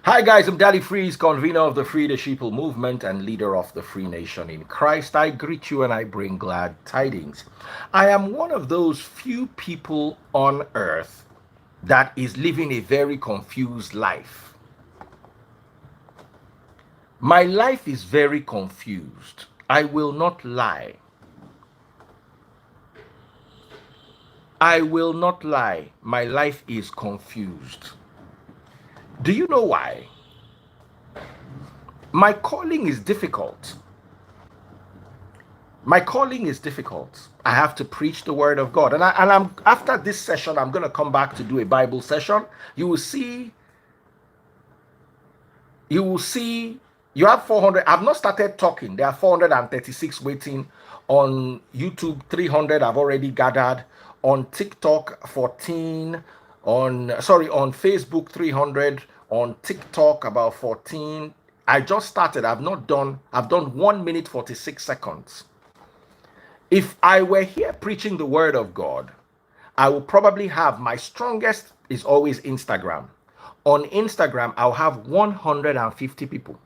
Hi guys, I'm Daddy Freeze, convener of the Free the Sheeple movement and leader of the Free Nation in Christ. I greet you and I bring glad tidings. I am one of those few people on earth that is living a very confused life. My life is very confused. I will not lie. I will not lie. My life is confused. Do you know why? My calling is difficult. My calling is difficult. I have to preach the word of God. I'm after this session, I'm going to come back to do a Bible session. You will see, you have 400. I've not started talking. There are 436 waiting on YouTube. 300 I've already gathered. On TikTok, 14. On Facebook, 300. On TikTok, about 14. I just started. I've done 1 minute 46 seconds. If I were here preaching the word of God, I will probably have my strongest is always Instagram. On Instagram, I'll have 150 people.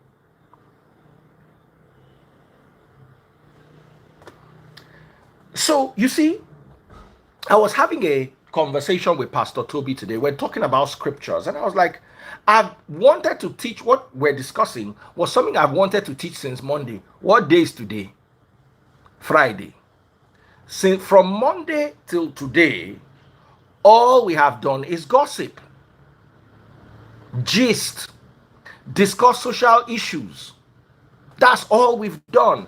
So you see, I was having a conversation with Pastor Toby today. We're talking about scriptures, and I was like, I've wanted to teach what we're discussing was something I've wanted to teach since Monday. What day is today? Friday. Since from Monday till today, all we have done is gossip, gist, discuss social issues. That's all we've done.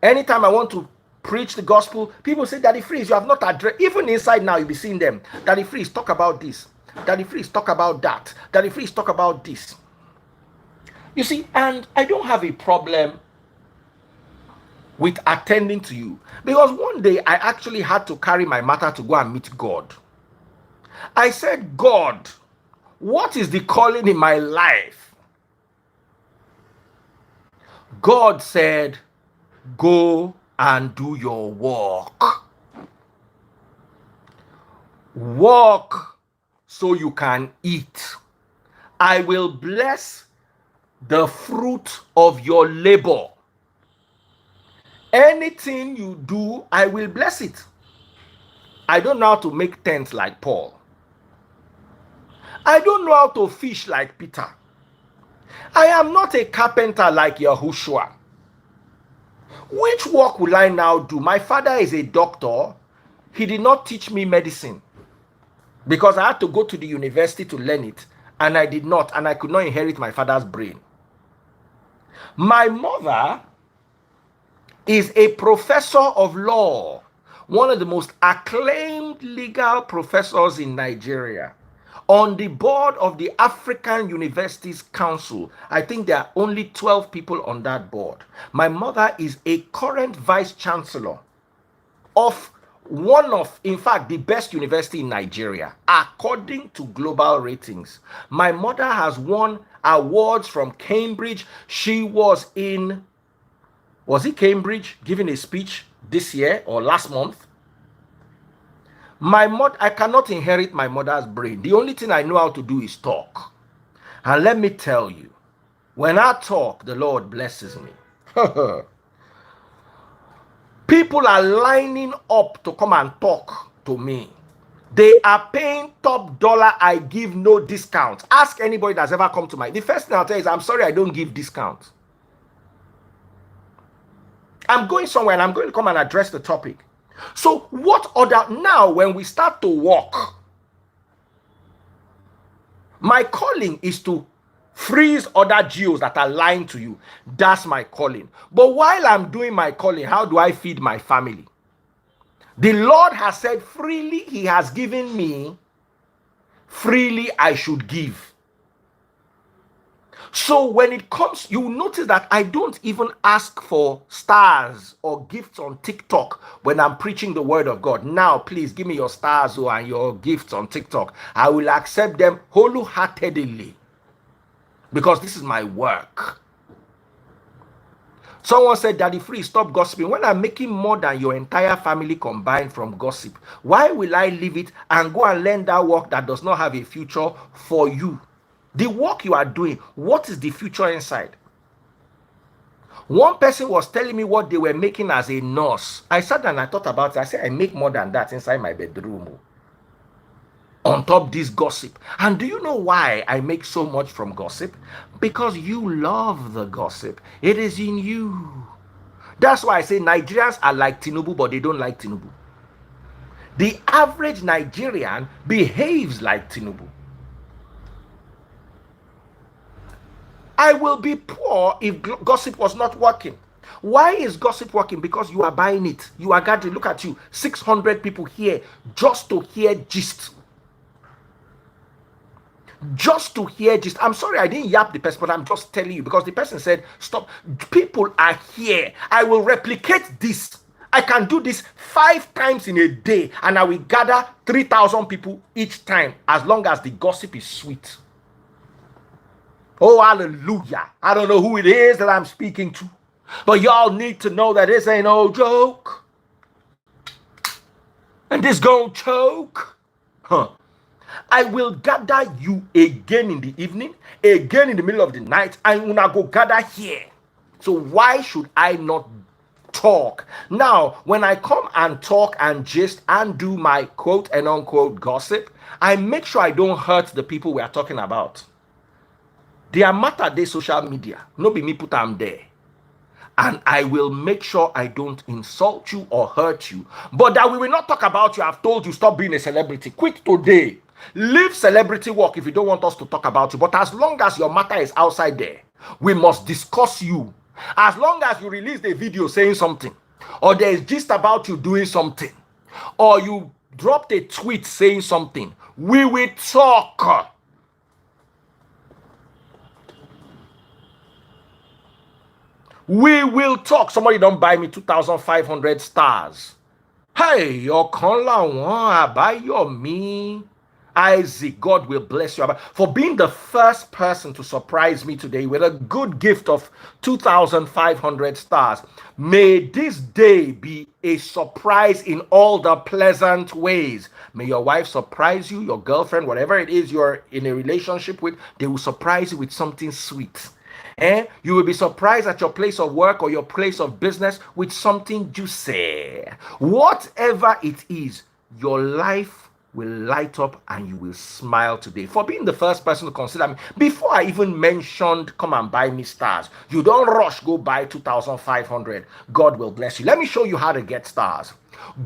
Anytime I want to preach the gospel, people say, Daddy Freeze, you have not addressed. Even inside now, you'll be seeing them. Daddy Freeze, talk about this. Daddy Freeze, talk about that. Daddy Freeze, talk about this. You see, and I don't have a problem with attending to you, because one day I actually had to carry my matter to go and meet God. I said, God, what is the calling in my life? God said, go and do your work. Work so you can eat. I will bless the fruit of your labor. Anything you do, I will bless it. I don't know how to make tents like Paul. I don't know how to fish like Peter. I am not a carpenter like Yahushua. Which work will I now do? My father is a doctor. He did not teach me medicine because I had to go to the university to learn it, and I did not, and I could not inherit my father's brain. My mother is a professor of law, one of the most acclaimed legal professors in Nigeria, on the board of the African Universities Council. I think there are only 12 people on that board. My mother is a current vice chancellor of one of, in fact, the best university in Nigeria, according to global ratings. My mother has won awards from Cambridge. She was it Cambridge, giving a speech this year or last month? I cannot inherit my mother's brain. The only thing I know how to do is talk. And let me tell you, when I talk, the Lord blesses me. People are lining up to come and talk to me. They are paying top dollar. I give no discount. Ask anybody that's ever come to the first thing I'll tell you is, I'm sorry, I don't give discounts. I'm going somewhere and I'm going to come and address the topic. So now when we start to walk, my calling is to freeze other geos that are lying to you. That's my calling. But while I'm doing my calling, how do I feed my family? The Lord has said, freely he has given me, freely I should give. So when it comes, you will notice that I don't even ask for stars or gifts on TikTok when I'm preaching the word of God. Now, please give me your stars and your gifts on TikTok. I will accept them wholeheartedly because this is my work. Someone said, Daddy Free, stop gossiping. When I'm making more than your entire family combined from gossip, why will I leave it and go and learn that work that does not have a future for you? The work you are doing, what is the future inside? One person was telling me what they were making as a nurse. I sat down and I thought about it. I said, I make more than that inside my bedroom. On top this gossip. And do you know why I make so much from gossip? Because you love the gossip. It is in you. That's why I say Nigerians are like Tinubu, but they don't like Tinubu. The average Nigerian behaves like Tinubu. I will be poor if gossip was not working. Why is gossip working? Because you are buying it. You are gathering. Look at you. 600 people here just to hear gist. Just to hear gist. I'm sorry I didn't yap the person, but I'm just telling you because the person said, stop. People are here. I will replicate this. I can do this 5 times in a day and I will gather 3,000 people each time as long as the gossip is sweet. Oh, hallelujah. I don't know who it is that I'm speaking to, but y'all need to know that this ain't no joke. And this gon' choke. I will gather you again in the evening, again in the middle of the night, and when I go gather here. So why should I not talk? Now, when I come and talk and gist and do my quote and unquote gossip, I make sure I don't hurt the people we are talking about. They are matter they social media. No be me put them there. And I will make sure I don't insult you or hurt you. But that we will not talk about you. I've told you, stop being a celebrity. Quit today. Leave celebrity work if you don't want us to talk about you. But as long as your matter is outside there, we must discuss you. As long as you release a video saying something, or there is gist about you doing something, or you dropped a tweet saying something, we will talk. We will talk. Somebody don't buy me 2,500 stars. Hey, your conla buy your me. Isaac, God will bless you for being the first person to surprise me today with a good gift of 2,500 stars. May this day be a surprise in all the pleasant ways. May your wife surprise you, your girlfriend, whatever it is you're in a relationship with, they will surprise you with something sweet. You will be surprised at your place of work or your place of business with something juicy. Whatever it is, your life will light up and you will smile today. For being the first person to consider me, before I even mentioned come and buy me stars, you don't rush, go buy 2,500. God will bless you. Let me show you how to get stars.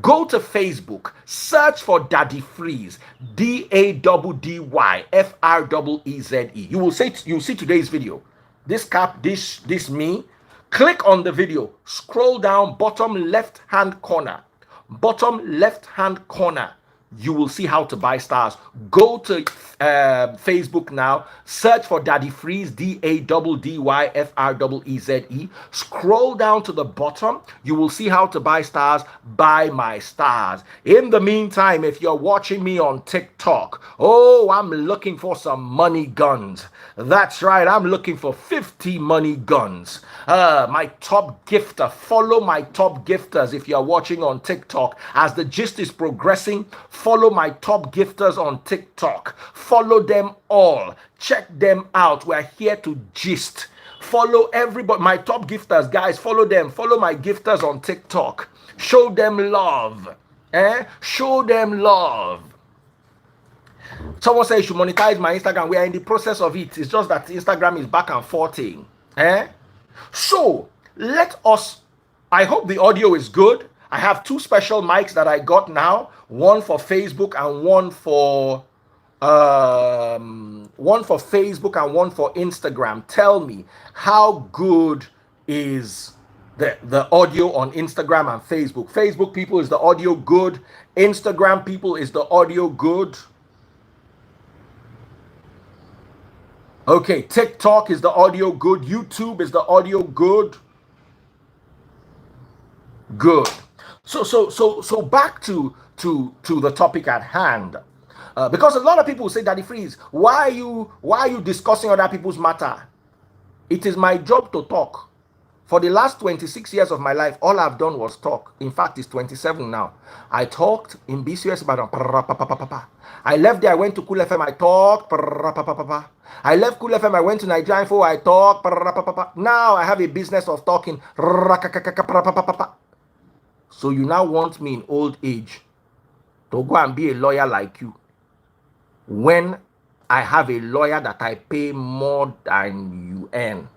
Go to Facebook, search for Daddy Freeze, DADDYFREEZE. You will see today's video. This cap, this me. Click on the video, scroll down, bottom left hand corner. You will see how to buy stars. Go to Facebook now, search for Daddy Freeze, DADDYFREEZE. Scroll down to the bottom, you will see how to buy stars. Buy my stars. In the meantime, if you're watching me on TikTok, oh, I'm looking for some money guns. That's right, I'm looking for 50 money guns. My top gifter, follow my top gifters if you're watching on TikTok. As the gist is progressing, follow my top gifters on TikTok. Follow them all. Check them out. We're here to gist. Follow everybody. My top gifters, guys, follow them. Follow my gifters on TikTok. Show them love. Show them love. Someone says you should monetize my Instagram. We are in the process of it. It's just that Instagram is back and forthing. So let us, I hope the audio is good. I have 2 special mics that I got now, one for Facebook and one for Facebook and one for Instagram. Tell me, how good is the audio on Instagram and Facebook? Facebook people, is the audio good? Instagram people, is the audio good? Okay, TikTok, is the audio good? YouTube, is the audio good? Good. So back to the topic at hand, because a lot of people say, Daddy Freeze, why are you discussing other people's matter? It is my job to talk. For the last 26 years of my life, all I've done was talk. In fact, it's 27 now. I talked in BCS Ibadan. I left there, I went to Cool FM, I talked. I left Cool FM, I went to Nigeria Info, I talked. Now I have a business of talking. So you now want me in old age to go and be a lawyer like you, when I have a lawyer that I pay more than you earn?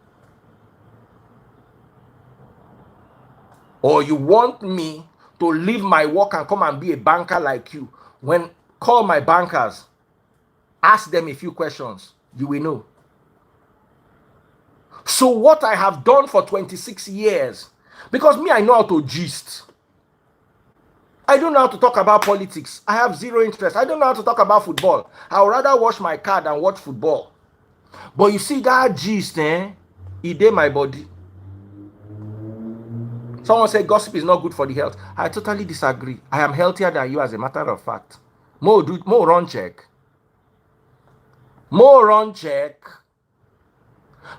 Or you want me to leave my work and come and be a banker like you, when call my bankers, ask them a few questions, you will know. So what I have done for 26 years, because me, I know how to gist. I don't know how to talk about politics. I have zero interest. I don't know how to talk about football. I would rather wash my car than watch football. But you see that gist, it did my body. Someone said gossip is not good for the health. I totally disagree. I am healthier than you, as a matter of fact. More run check. More run check.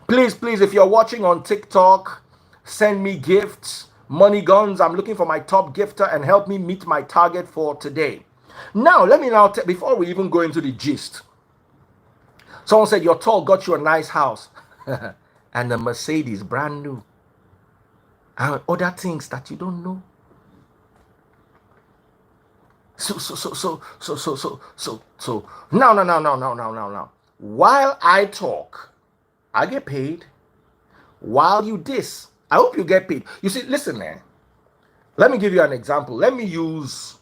Please, if you're watching on TikTok, send me gifts. Money guns, I'm looking for my top gifter, and help me meet my target for today. Now, let me before we even go into the gist. Someone said your tall got you a nice house and the Mercedes brand new, and other things that you don't know. So now. While I talk, I get paid. While you diss, I hope you get paid. You see, listen, man. Let me give you an example. Let me use,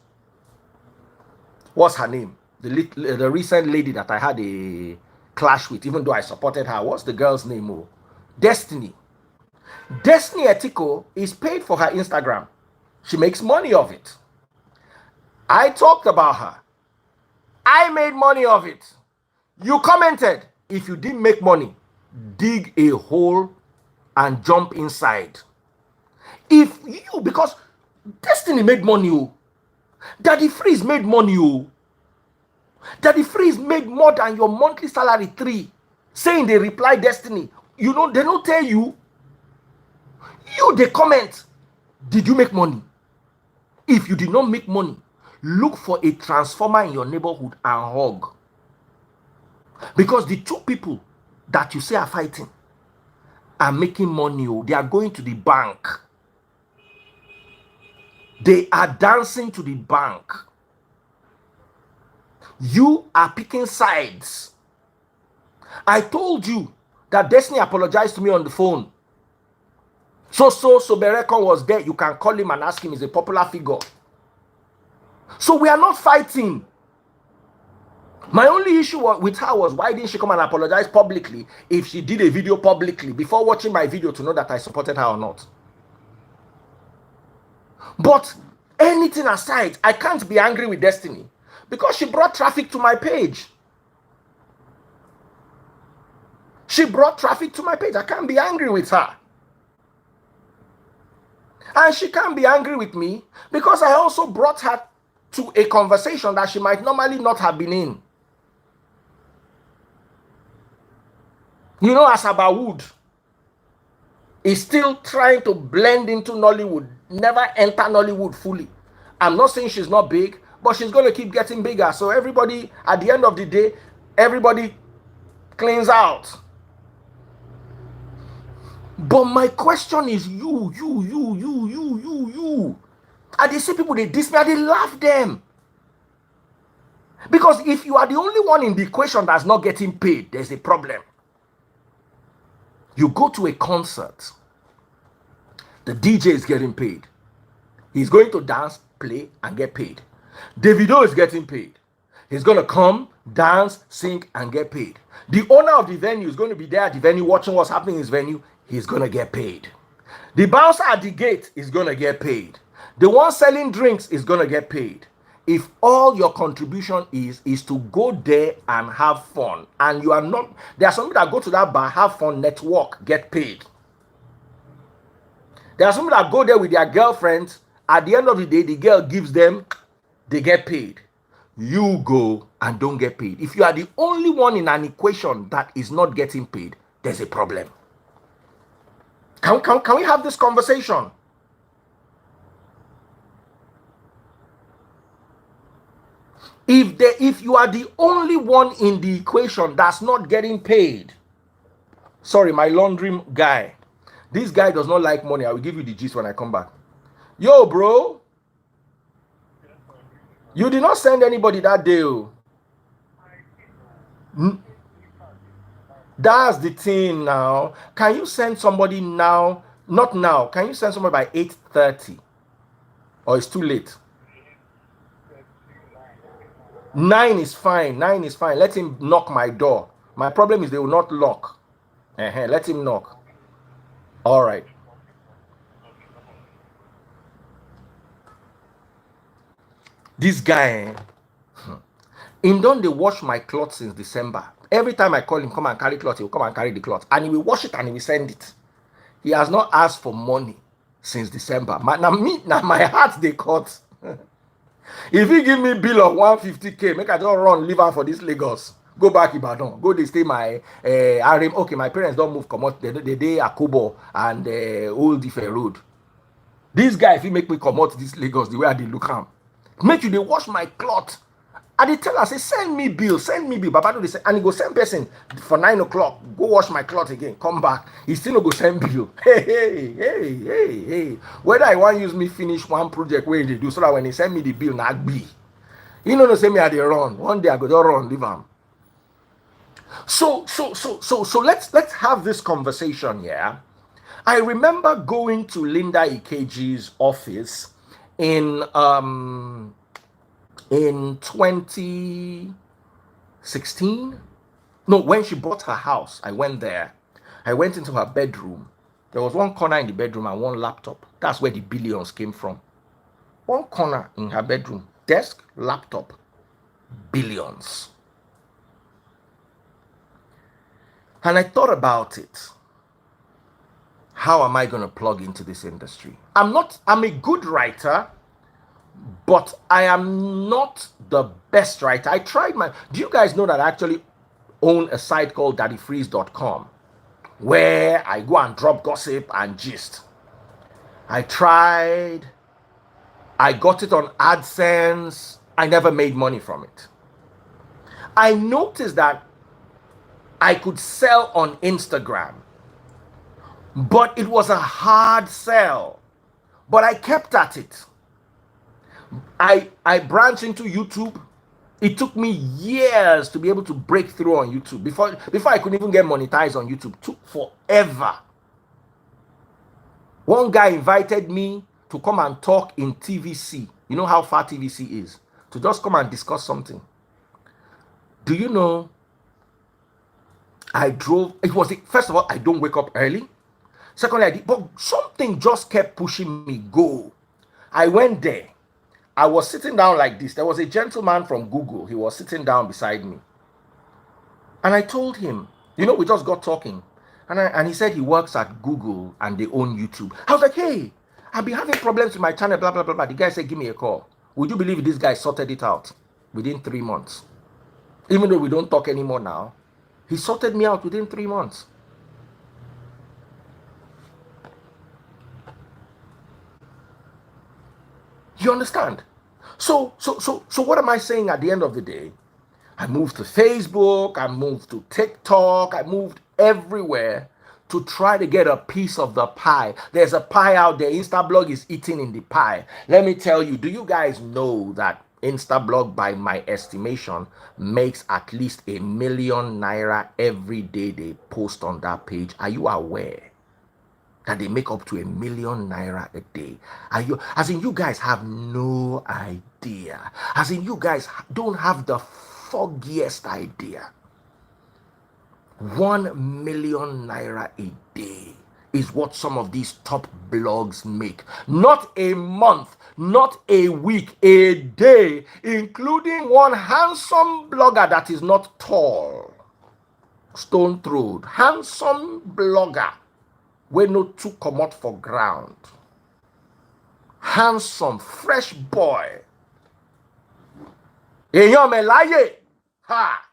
what's her name? The recent lady that I had a clash with, even though I supported her. What's the girl's name? Oh, Destiny. Destiny Etiko is paid for her Instagram. She makes money of it. I talked about her. I made money of it. You commented. If you didn't make money, dig a hole and jump inside. If you, because Destiny made money, oh. Daddy Freeze made money, oh. Daddy Freeze made more than your monthly salary 3. Saying they reply Destiny. You know, they don't tell you. You, they comment. Did you make money? If you did not make money, look for a transformer in your neighborhood and hug. Because the two people that you say are fighting are making money. They are going to the bank. They are dancing to the bank. You are picking sides. I told you that Destiny apologized to me on the phone. So Berekon was there. You can call him and ask him. He's a popular figure. So we are not fighting. My only issue with her was, why didn't she come and apologize publicly if she did a video publicly before watching my video to know that I supported her or not? But anything aside, I can't be angry with Destiny because she brought traffic to my page. She brought traffic to my page. I can't be angry with her. And she can't be angry with me because I also brought her to a conversation that she might normally not have been in. You know, Asaba Wood is still trying to blend into Nollywood, never enter Nollywood fully. I'm not saying she's not big, but she's going to keep getting bigger. So everybody, at the end of the day, everybody cleans out. But my question is you. And they see people, they diss me, and they laugh them. Because if you are the only one in the equation that's not getting paid, there's a problem. You go to a concert, the DJ is getting paid. He's going to dance, play, and get paid. Davido is getting paid. He's going to come, dance, sing, and get paid. The owner of the venue is going to be there at the venue watching what's happening in his venue. He's going to get paid. The bouncer at the gate is going to get paid. The one selling drinks is going to get paid. If all your contribution is to go there and have fun, and you are not, there are some people that go to that bar, have fun, network, get paid. There are some people that go there with their girlfriends. At the end of the day, the girl gives them, they get paid. You go and don't get paid. If you are the only one in an equation that is not getting paid, there's a problem. Can we have this conversation? If you are the only one in the equation that's not getting paid, sorry, my laundry guy, this guy does not like money. I will give you the gist when I come back. Yo, bro, you did not send anybody that day. That's the thing now. Can you send somebody now? Not now. Can you send somebody by 8:30? Or it's too late? 9 is fine. 9 is fine. Let him knock my door. My problem is they will not lock. Let him knock. All right. This guy, in don they wash my cloth since December. Every time I call him, come and carry cloth, he will come and carry the cloth. And he will wash it and he will send it. He has not asked for money since December. Now my heart they cut. If he give me bill of 150k, make I just run, leave am for this Lagos. Go back Ibadan. Go they stay my RM. Okay, my parents don't move, come out. They dey Akobo and Old Ife Road. This guy, if he make me come out this Lagos, the way I dey look am, make you dey wash my cloth. I dey tell her, say, send me bill. Baba do dey say, and he go send person for 9 o'clock. Go wash my cloth again. Come back. He still no go send bill. Hey. Whether I want use me finish one project where they do, so that when he send me the bill, not be. You know, no say me I dey run. One day I go just run, leave am. So let's have this conversation here. I remember going to Linda Ikeji's office in 2016. No, when she bought her house, I went there. I went into her bedroom. There was one corner in the bedroom and one laptop. That's where the billions came from. One corner in her bedroom, desk, laptop, billions. And I thought about it. How am I going to plug into this industry? I'm a good writer, but I am not the best writer. I tried do you guys know that I actually own a site called daddyfreeze.com where I go and drop gossip and gist? I tried. I got it on AdSense. I never made money from it. I noticed that I could sell on Instagram, but it was a hard sell. But I kept at it. I branched into YouTube. It took me years to be able to break through on YouTube. Before I could even get monetized on YouTube. It took forever. One guy invited me to come and talk in TVC. You know how far TVC is? To just come and discuss something. Do you know, I drove, first of all, I don't wake up early. Secondly, I did, but something just kept pushing me, go. I went there. I was sitting down like this. There was a gentleman from Google. He was sitting down beside me. And I told him, we just got talking. And he said he works at Google and they own YouTube. I was like, hey, I've been having problems with my channel, blah, blah, blah, blah. The guy said, give me a call. Would you believe this guy sorted it out within 3 months? Even though we don't talk anymore now, he sorted me out within 3 months. You understand? So what am I saying at the end of the day? I moved to Facebook, I moved to TikTok, I moved everywhere to try to get a piece of the pie. There's a pie out there. Instablog is eating in the pie. Let me tell you, do you guys know that Instablog, by my estimation, makes at least ₦1 million every day they post on that page? Are you aware that they make up to ₦1 million a day? As in, you guys have no idea. As in, you guys don't have the foggiest idea. ₦1 million a day is what some of these top blogs make. Not a month, not a week, a day, including one handsome blogger that is not tall, stone-throwed, handsome blogger wey no too comot for ground, handsome, fresh boy. Èèyàn mẹ́láyè, ha!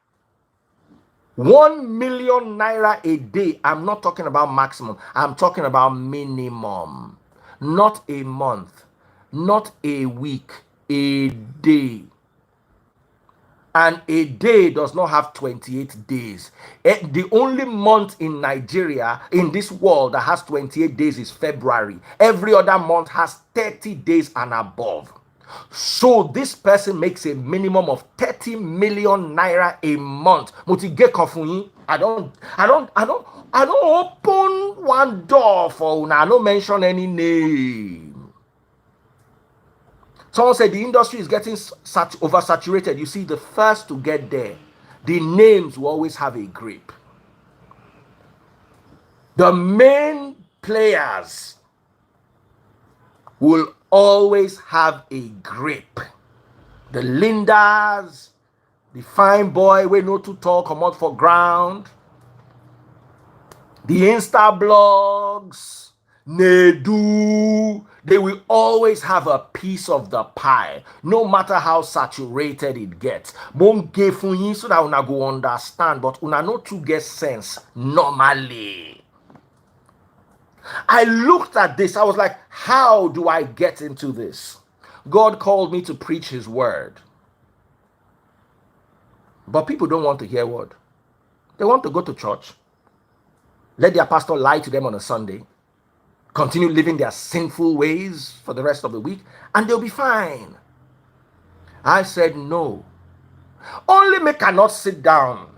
1 million naira a day. I'm not talking about maximum. I'm talking about minimum. Not a month, not a week, a day. And a day does not have 28 days. The only month in Nigeria, in this world, that has 28 days is February. Every other month has 30 days and above. So this person makes a minimum of 30 million naira a month. I don't open one door for una. I don't mention any name. Someone said the industry is getting oversaturated. You see, the first to get there, the names will always have a grip. The main players will always have a grip. The Lindas, the fine boy we know to talk, come out for ground, the Insta blogs, Nedu, they will always have a piece of the pie, no matter how saturated it gets. Won't give you so that una go understand, but una no to get sense normally. I looked at this, I was like, how do I get into this? God called me to preach his word. But people don't want to hear word. They want to go to church, let their pastor lie to them on a Sunday, continue living their sinful ways for the rest of the week, and they'll be fine. I said, no. Only me cannot sit down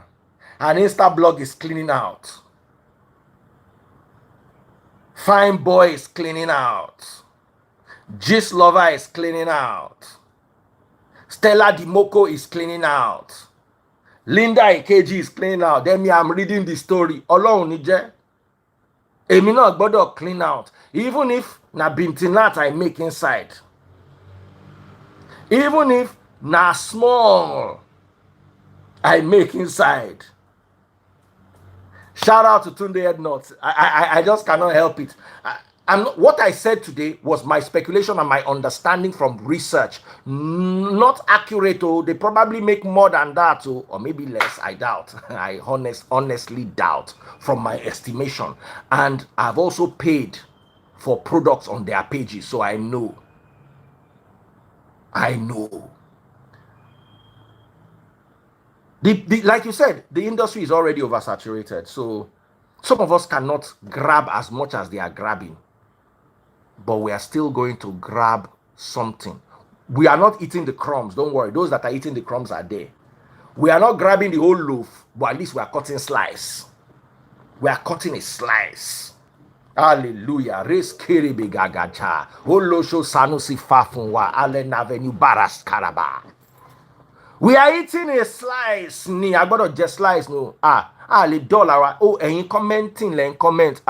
and Insta blog is cleaning out. Fine boy is cleaning out. Gist lover is cleaning out. Stella Dimoko is cleaning out. Linda Ikeji is cleaning out. Then me, I'm reading the story. Ọlọ́run ní jẹ́. Èmi náà gbọ́dọ̀ clean out. Even if na bintinat I make inside. Even if na small I make inside. Shout out to Tunde Headnuts. I just cannot help it. What I said today was my speculation and my understanding from research. Not accurate. Oh, they probably make more than that, or maybe less. I doubt. I honestly doubt from my estimation. And I've also paid for products on their pages, so I know. Like you said, the industry is already oversaturated. So some of us cannot grab as much as they are grabbing. But we are still going to grab something. We are not eating the crumbs. Don't worry. Those that are eating the crumbs are there. We are not grabbing the whole loaf, but at least we are cutting slice. We are cutting a slice. Hallelujah. Res kiribi gagacha. Olosho sanusi fafunwa. Allen Avenue Baras Karaba. We are eating a slice. Ni agbọ́dọ̀ jẹ slice no. Le dollar. Oh, ẹ̀yin commenting len comment.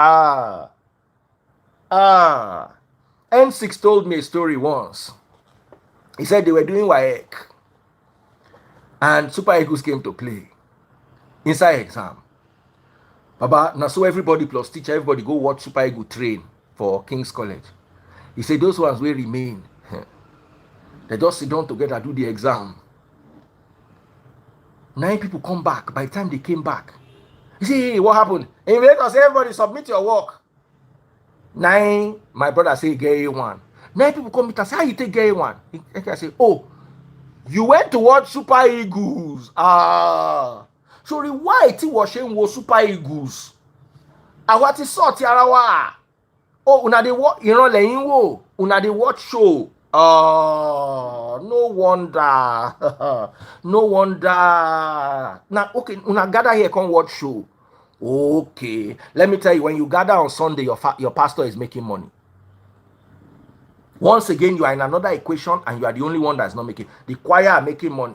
M6 told me a story once. He said they were doing WAEC and Super Eagles came to play inside exam. Baba, now so everybody plus teacher, everybody go watch Super Eagles train for King's College. He said those ones will remain. They just sit down together, do the exam. 9 people come back. By the time they came back, he said, hey, what happened? Invigilators, everybody submit your work. 9, my brother say get A1. 9 people come meet and say, how you take get A1? I say, oh, you went to watch Super Eagles. Sorry, why it was shame Super Eagles? What is sort yarawa? Oh, una dey watch, you know, leyin wo. Una dey watch show. No wonder. No wonder. Now, okay, una gather here, come watch show. Okay, let me tell you, when you gather on Sunday, your pastor is making money. Once again, you are in another equation and you are the only one that's not making. The choir are making money.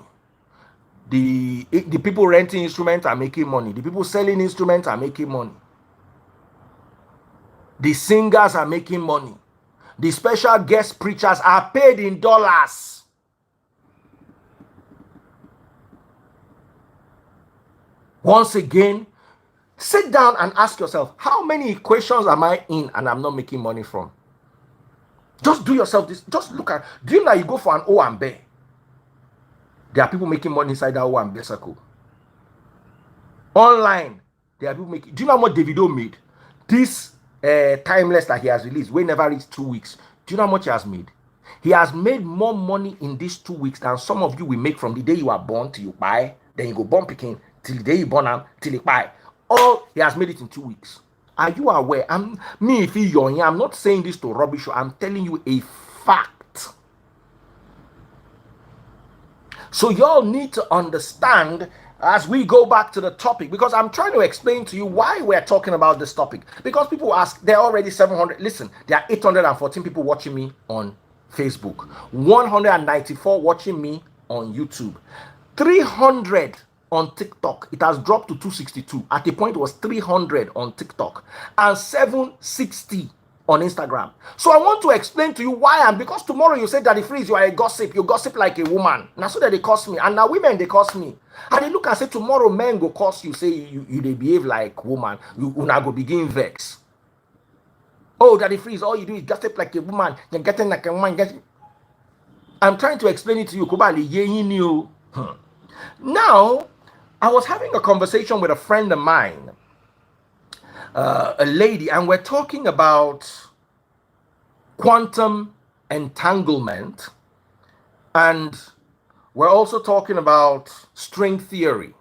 The people renting instruments are making money. The people selling instruments are making money. The singers are making money. The special guest preachers are paid in dollars. Once again, sit down and ask yourself, how many equations am I in and I'm not making money from? Just do yourself this. Just look at, do you know you go for an O and B? There are people making money inside that O and B circle. Online, there are people making. Do you know how much Davido made? This timeless that he has released, we never reached 2 weeks. Do you know how much he has made? He has made more money in these 2 weeks than some of you will make from the day you are born till you buy. Then you go born picking till the day you born am till you buy. All he has made it in 2 weeks. Are you aware? If you're here, I'm not saying this to rubbish you. I'm telling you a fact. So y'all need to understand as we go back to the topic, because I'm trying to explain to you why we're talking about this topic. Because people ask, they're already 700. Listen, there are 814 people watching me on Facebook, 194 watching me on YouTube, 300 on TikTok. It has dropped to 262. At the point, it was 300 on TikTok and 760 on Instagram. So I want to explain to you why. And because tomorrow you say, Daddy Freeze, you are a gossip. You gossip like a woman. Now so that they curse me. And now women, they curse me. And they look and say, tomorrow men go curse you. Say you they behave like woman. You now go begin vex. Oh, Daddy Freeze, all you do is gossip like a woman. You're getting like a woman. I'm trying to explain it to you. Now, I was having a conversation with a friend of mine, a lady, and we're talking about quantum entanglement, and we're also talking about string theory.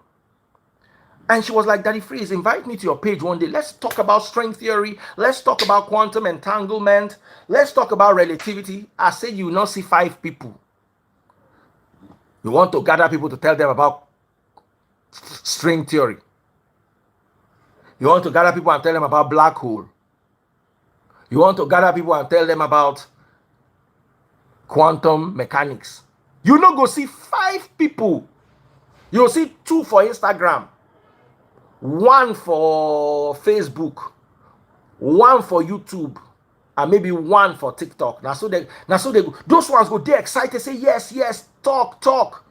And she was like, Daddy Freeze, invite me to your page one day. Let's talk about string theory. Let's talk about quantum entanglement. Let's talk about relativity. I said, you will not see 5 people. You want to gather people to tell them about string theory. You want to gather people and tell them about black hole. You want to gather people and tell them about quantum mechanics. You not go see 5 people. You'll see 2 for Instagram, 1 for Facebook, 1 for YouTube, and maybe 1 for TikTok. Now so they those ones go there excited, say yes, talk.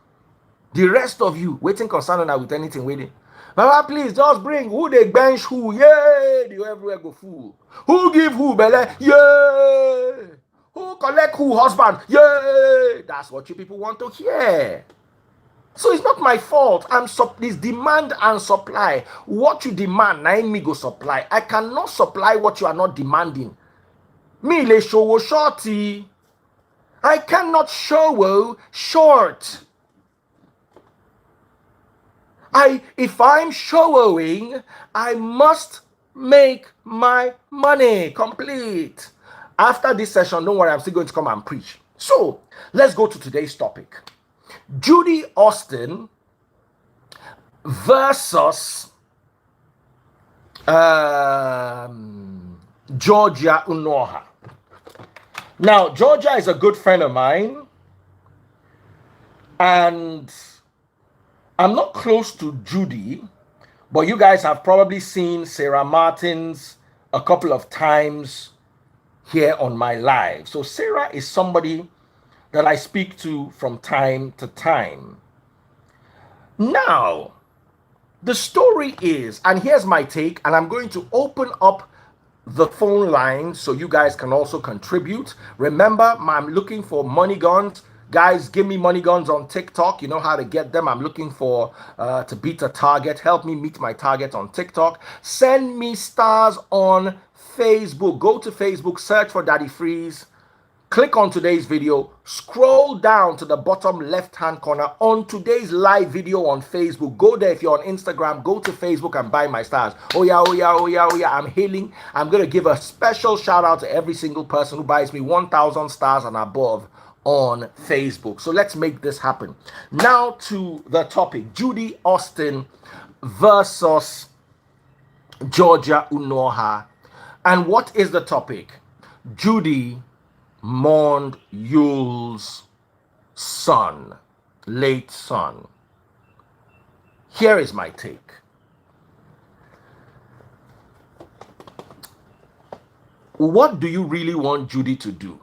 The rest of you waiting concerned now with anything waiting. Baba, please just bring who they bench who. Yeah, the everywhere go full. Who give who belle? Yeah. Who collect who husband? Yeah. That's what you people want to hear. So it's not my fault. It's demand and supply. What you demand, na me go supply. I cannot supply what you are not demanding. Me le show shorty. I cannot show short. If I'm showing, I must make my money complete. After this session, don't worry, I'm still going to come and preach. So let's go to today's topic. Judy Austin versus Georgia Onuoha. Now, Georgia is a good friend of mine, and I'm not close to Judy, but you guys have probably seen Sarah Martins a couple of times here on my live. So Sarah is somebody that I speak to from time to time. Now, the story is, and here's my take, and I'm going to open up the phone line so you guys can also contribute. Remember, I'm looking for money guns. Guys, give me money guns on TikTok. You know how to get them. I'm looking for to beat a target. Help me meet my target on TikTok. Send me stars on Facebook. Go to Facebook, search for Daddy Freeze. Click on today's video. Scroll down to the bottom left-hand corner on today's live video on Facebook. Go there. If you're on Instagram, go to Facebook and buy my stars. Oh yeah. I'm hailing. I'm going to give a special shout out to every single person who buys me 1,000 stars and above on Facebook. So let's make this happen. Now to the topic. Judy Austin versus Georgia Onuoha. And what is the topic? Judy mourned Yule's son, late son. Here is my take. What do you really want Judy to do?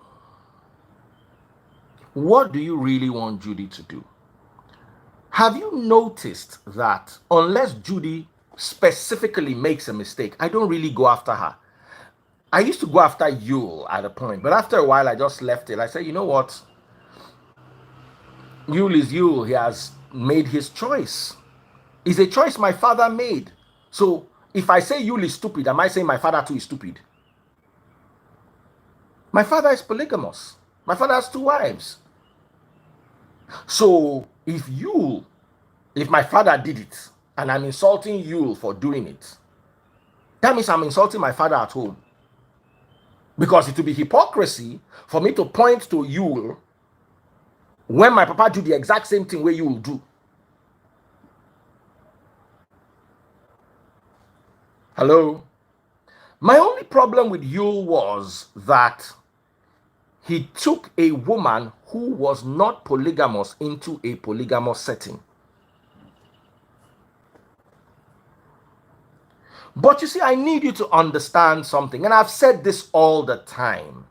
What do you really want Judy to do? Have you noticed that unless Judy specifically makes a mistake, I don't really go after her? I used to go after Yule at a point, but after a while, I just left it. I said, you know what? Yule is Yule. He has made his choice. It's a choice my father made. So if I say Yul is stupid, am I saying my father too is stupid? My father is polygamous. My father has 2 wives. So if my father did it and I'm insulting Yul for doing it, that means I'm insulting my father at home. Because it would be hypocrisy for me to point to Yul when my papa do the exact same thing where you will do. Hello? My only problem with Yul was that he took a woman who was not polygamous into a polygamous setting. But you see, I need you to understand something, and I've said this all the time.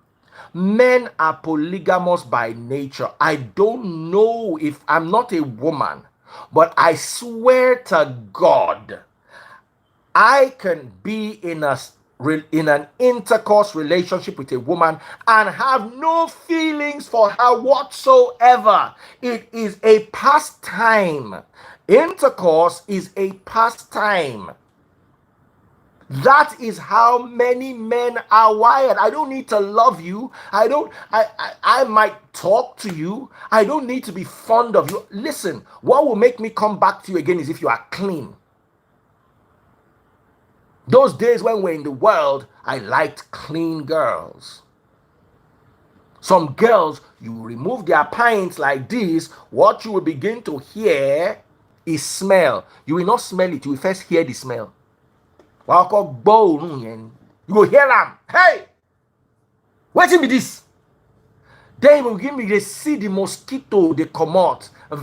Men are polygamous by nature. I don't know if I'm not a woman, but I swear to God, I can be in an intercourse relationship with a woman and have no feelings for her whatsoever. It is a pastime. Intercourse is a pastime. That is how many men are wired. I don't need to love you. I might talk to you. I don't need to be fond of you. Listen, what will make me come back to you again is if you are clean. Those days when we're in the world, I liked clean girls. Some girls, you remove their pints like this, what you will begin to hear is smell. You will not smell it, you will first hear the smell. You go hear them. Hey! Wetin be this? Then you give me, they see the mosquito, they come out. Then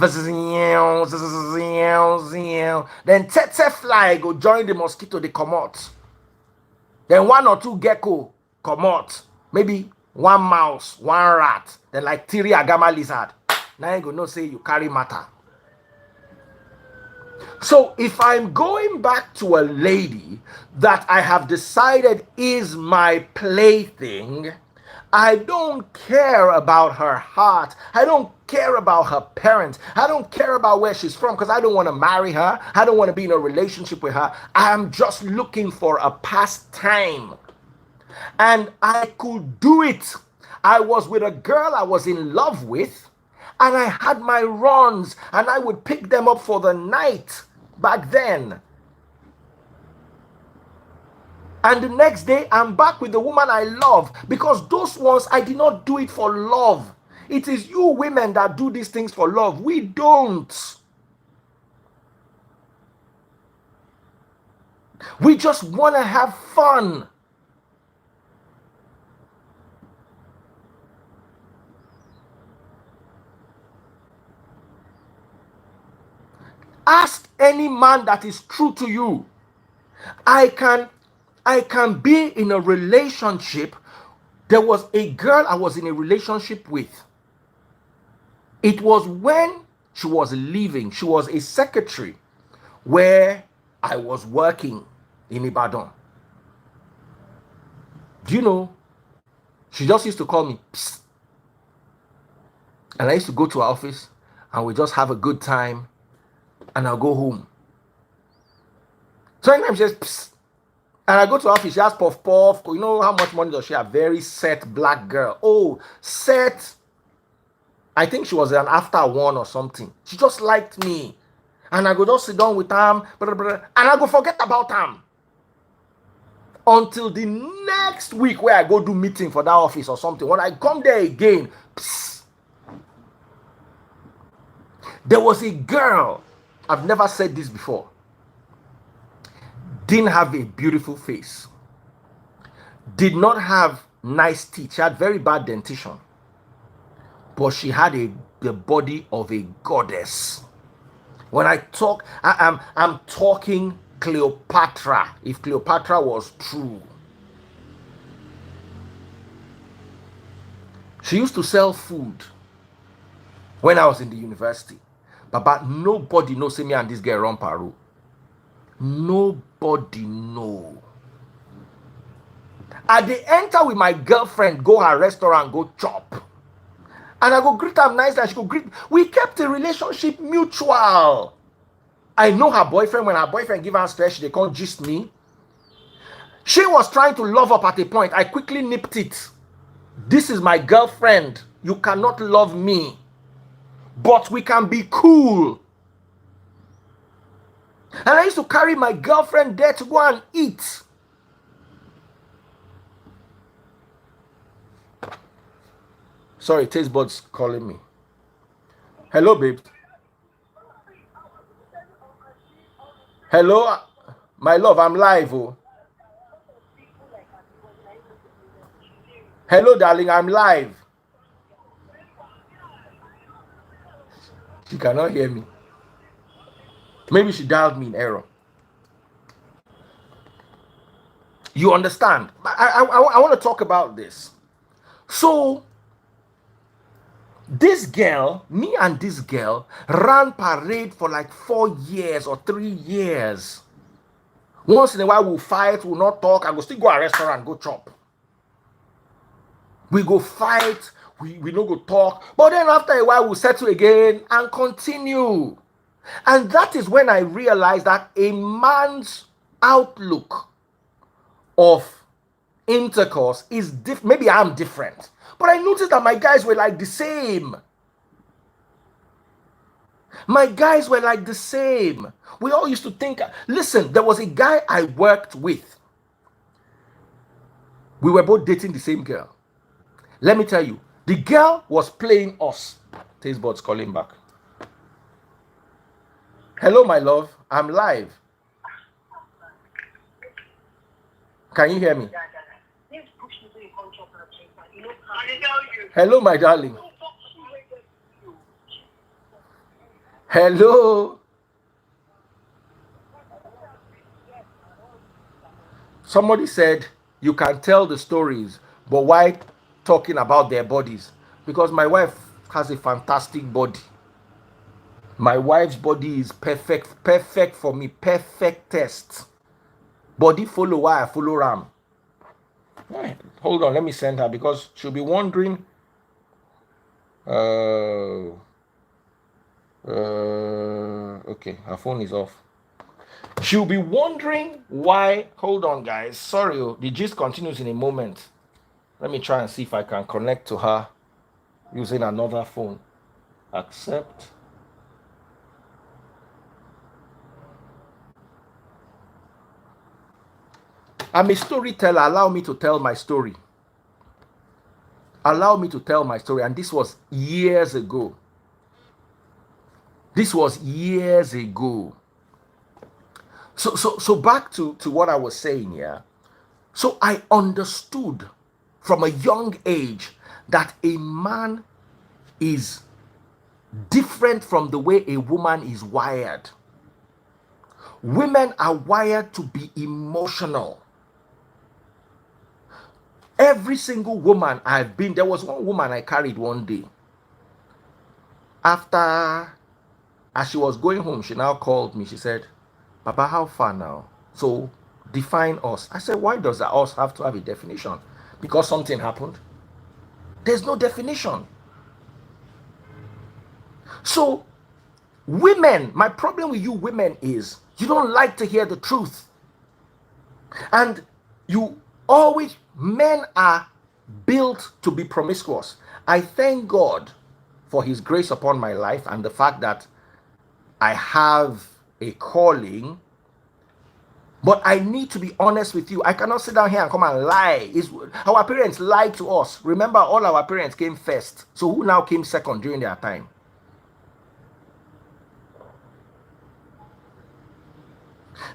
tsetse fly go join the mosquito, they come out. Then 1 or 2 gecko come out. Maybe 1 mouse, 1 rat. Then like 3 agama lizard. Now you go know say you carry matter. So if I'm going back to a lady that I have decided is my plaything, I don't care about her heart. I don't care about her parents. I don't care about where she's from because I don't want to marry her. I don't want to be in a relationship with her. I'm just looking for a pastime. And I could do it. I was with a girl I was in love with, and I had my runs, and I would pick them up for the night back then. And the next day, I'm back with the woman I love, because those ones, I did not do it for love. It is you women that do these things for love. We don't. We just want to have fun. Ask any man that is true to you. I can be in a relationship. There was a girl I was in a relationship with. It was when she was leaving. She was a secretary where I was working in Ibadan. Do you know? She just used to call me, Psst. And I used to go to her office and we just have a good time. And I'll go home. Sometimes she says, Psst. And I go to her office, she has puff puff. You know how much money does she have? Very set black girl. Oh, set. I think she was an after one or something. She just liked me. And I go just sit down with them. And I go forget about them. Until the next week where I go do meeting for that office or something. When I come there again, psst, there was a girl. I've never said this before. Didn't have a beautiful face. Did not have nice teeth. She had very bad dentition. But she had the body of a goddess. When I talk, I'm talking Cleopatra. If Cleopatra was true. She used to sell food when I was in the university. But nobody knows me and this girl run paro. Nobody know. I dey enter with my girlfriend, go her restaurant, go chop. And I go greet her nice and she go greet. We kept the relationship mutual. I know her boyfriend. When her boyfriend give her stress, they can't gist me. She was trying to love up at a point. I quickly nipped it. This is my girlfriend. You cannot love me. But we can be cool. And I used to carry my girlfriend there to go and eat. Sorry, taste buds calling me. Hello, babe. Hello, my love, I'm live. Oh. Hello, darling, I'm live. She cannot hear me. Maybe she dialed me in error. You understand? I want to talk about this. So, this girl, me and this girl, ran parade for like 4 years or 3 years. Once in a while, we'll fight, we'll not talk. I go still go to a restaurant, go chop. We go fight, we no go talk. But then after a while, we'll settle again and continue. And that is when I realized that a man's outlook of intercourse is different. Maybe I'm different. But I noticed that my guys were like the same. My guys were like the same. We all used to think, listen, there was a guy I worked with. We were both dating the same girl. Let me tell you, the girl was playing us. Taste buds calling back. Hello, my love. I'm live. Can you hear me? Hello, my darling. Hello. Somebody said you can tell the stories, but why talking about their bodies? Because my wife has a fantastic body. My wife's body is perfect for me, perfect test. Body follow why I follow Ram. Hold on, let me send her because she'll be wondering. Okay, her phone is off. She'll be wondering why. Hold on, guys. Sorry, the gist continues in a moment. Let me try and see if I can connect to her using another phone. Accept. I'm a storyteller. Allow me to tell my story. Allow me to tell my story. And this was years ago. This was years ago. So back to what I was saying here. So I understood from a young age that a man is different from the way a woman is wired. Women are wired to be emotional. Every single woman I've been, there was one woman I carried one day. After, as she was going home, she now called me. She said, Papa, how far now? So define us. I said, why does that us have to have a definition? Because something happened? There's no definition. So women, my problem with you women is you don't like to hear the truth. And you always, men are built to be promiscuous. I thank God for his grace upon my life and the fact that I have a calling. But I need to be honest with you. I cannot sit down here and come and lie. Our parents lied to us. Remember, all our parents came first. So who now came second during their time?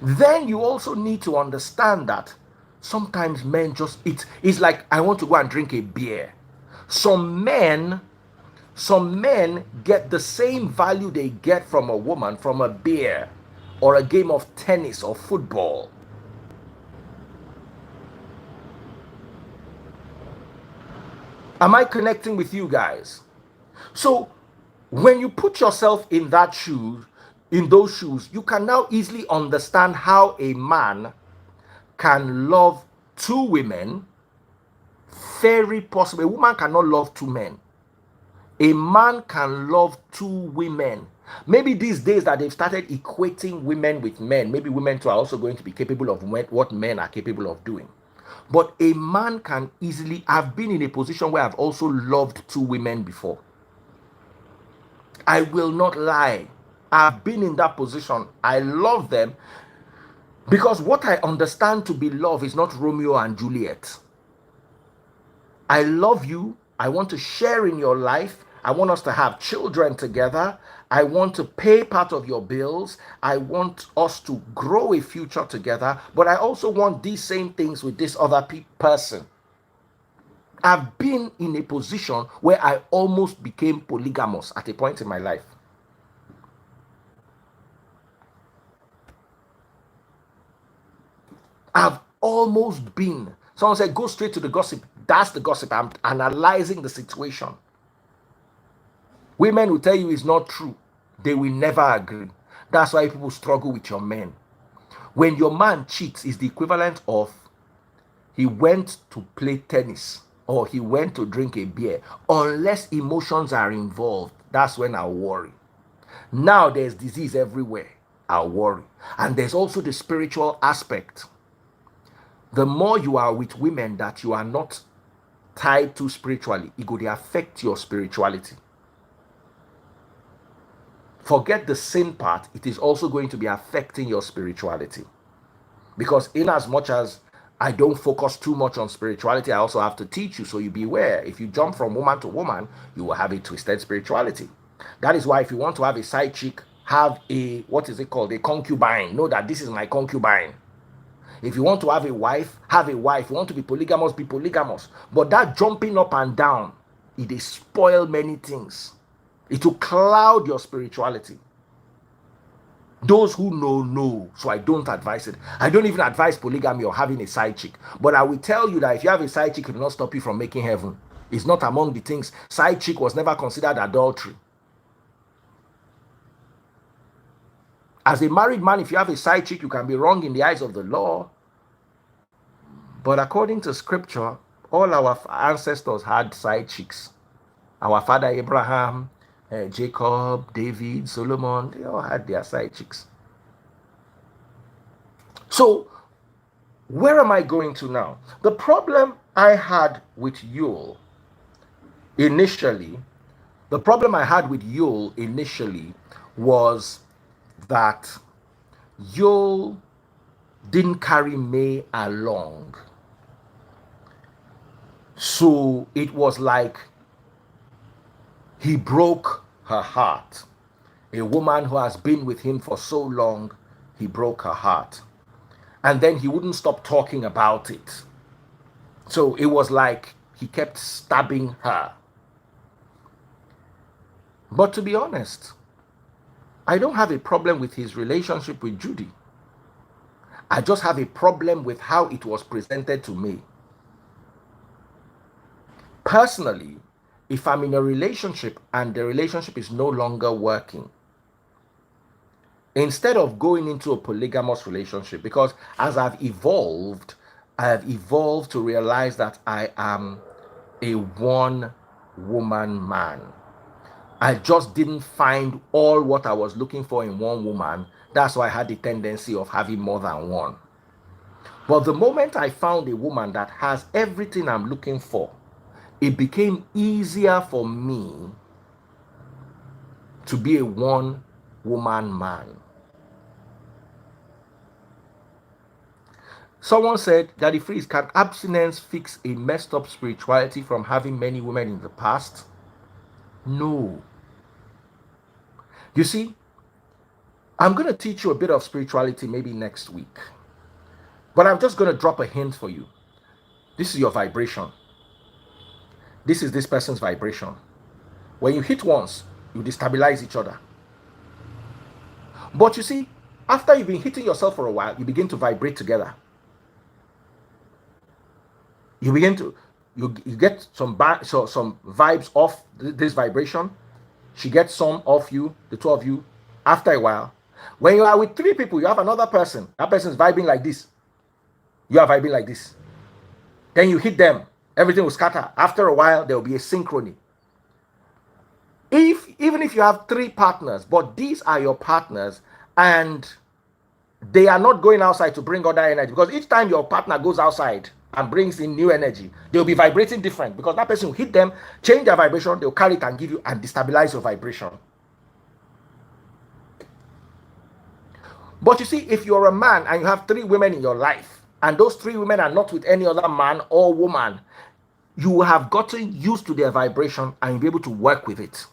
Then you also need to understand that sometimes men just, it's like, I want to go and drink a beer. Some men get the same value they get from a woman from a beer or a game of tennis or football. Am I connecting with you guys? So when you put yourself in that shoe, in those shoes, you can now easily understand how a man can love two women. Very possible. A woman cannot love two men. A man can love two women. Maybe these days that they've started equating women with men, maybe women too are also going to be capable of what men are capable of doing. But a man can easily, I've been in a position where I've also loved two women before. I will not lie. I've been in that position. I love them because what I understand to be love is not Romeo and Juliet. I love you. I want to share in your life. I want us to have children together. I want to pay part of your bills. I want us to grow a future together. But I also want these same things with this other person. I've been in a position where I almost became polygamous at a point in my life. I've almost been. Someone said, go straight to the gossip. That's the gossip. I'm analyzing the situation. Women will tell you it's not true. They will never agree. That's why people struggle with your men. When your man cheats, is the equivalent of he went to play tennis or he went to drink a beer. Unless emotions are involved, that's when I'll worry. Now there's disease everywhere. I'll worry. And there's also the spiritual aspect. The more you are with women that you are not tied to spiritually, it will affect your spirituality. Forget the sin part, it is also going to be affecting your spirituality. Because in as much as I don't focus too much on spirituality, I also have to teach you, so you beware. If you jump from woman to woman, you will have a twisted spirituality. That is why if you want to have a side chick, have a, what is it called, a concubine. Know that this is my concubine. If you want to have a wife, have a wife. If you want to be polygamous, be polygamous. But that jumping up and down, it will spoil many things. It will cloud your spirituality. Those who know. So I don't advise it. I don't even advise polygamy or having a side chick. But I will tell you that if you have a side chick, it will not stop you from making heaven. It's not among the things. Side chick was never considered adultery. As a married man, if you have a side chick, you can be wrong in the eyes of the law. But according to scripture, all our ancestors had side chicks. Our father Abraham, Jacob, David, Solomon, they all had their side chicks. So, where am I going to now? The problem I had with Yul initially was that Yul didn't carry May along. So it was like he broke her heart. A woman who has been with him for so long, he broke her heart. And then he wouldn't stop talking about it. So it was like he kept stabbing her. But to be honest, I don't have a problem with his relationship with Judy. I just have a problem with how it was presented to me. Personally, if I'm in a relationship and the relationship is no longer working, instead of going into a polygamous relationship, because as I have evolved to realize that I am a one-woman man. I just didn't find all what I was looking for in one woman. That's why I had the tendency of having more than one. But the moment I found a woman that has everything I'm looking for, it became easier for me to be a one-woman man. Someone said, Daddy Freeze, can abstinence fix a messed up spirituality from having many women in the past? No. You see, I'm going to teach you a bit of spirituality maybe next week. But I'm just going to drop a hint for you. This is your vibration. This is this person's vibration. When you hit once, you destabilize each other. But you see, after you've been hitting yourself for a while, you begin to vibrate together. You begin to, you get some vibes off this vibration. She gets some off you, the two of you. After a while, when you are with three people, you have another person. That person is vibing like this. You are vibing like this. Then you hit them. Everything will scatter. After a while, there will be a synchrony. Even if you have 3 partners, but these are your partners, and they are not going outside to bring other energy, because each time your partner goes outside and brings in new energy, they'll be vibrating different, because that person will hit them, change their vibration, they'll carry it and give you and destabilize your vibration. But you see, if you're a man and you have 3 women in your life, and those 3 women are not with any other man or woman, you will have gotten used to their vibration and you'll be able to work with it.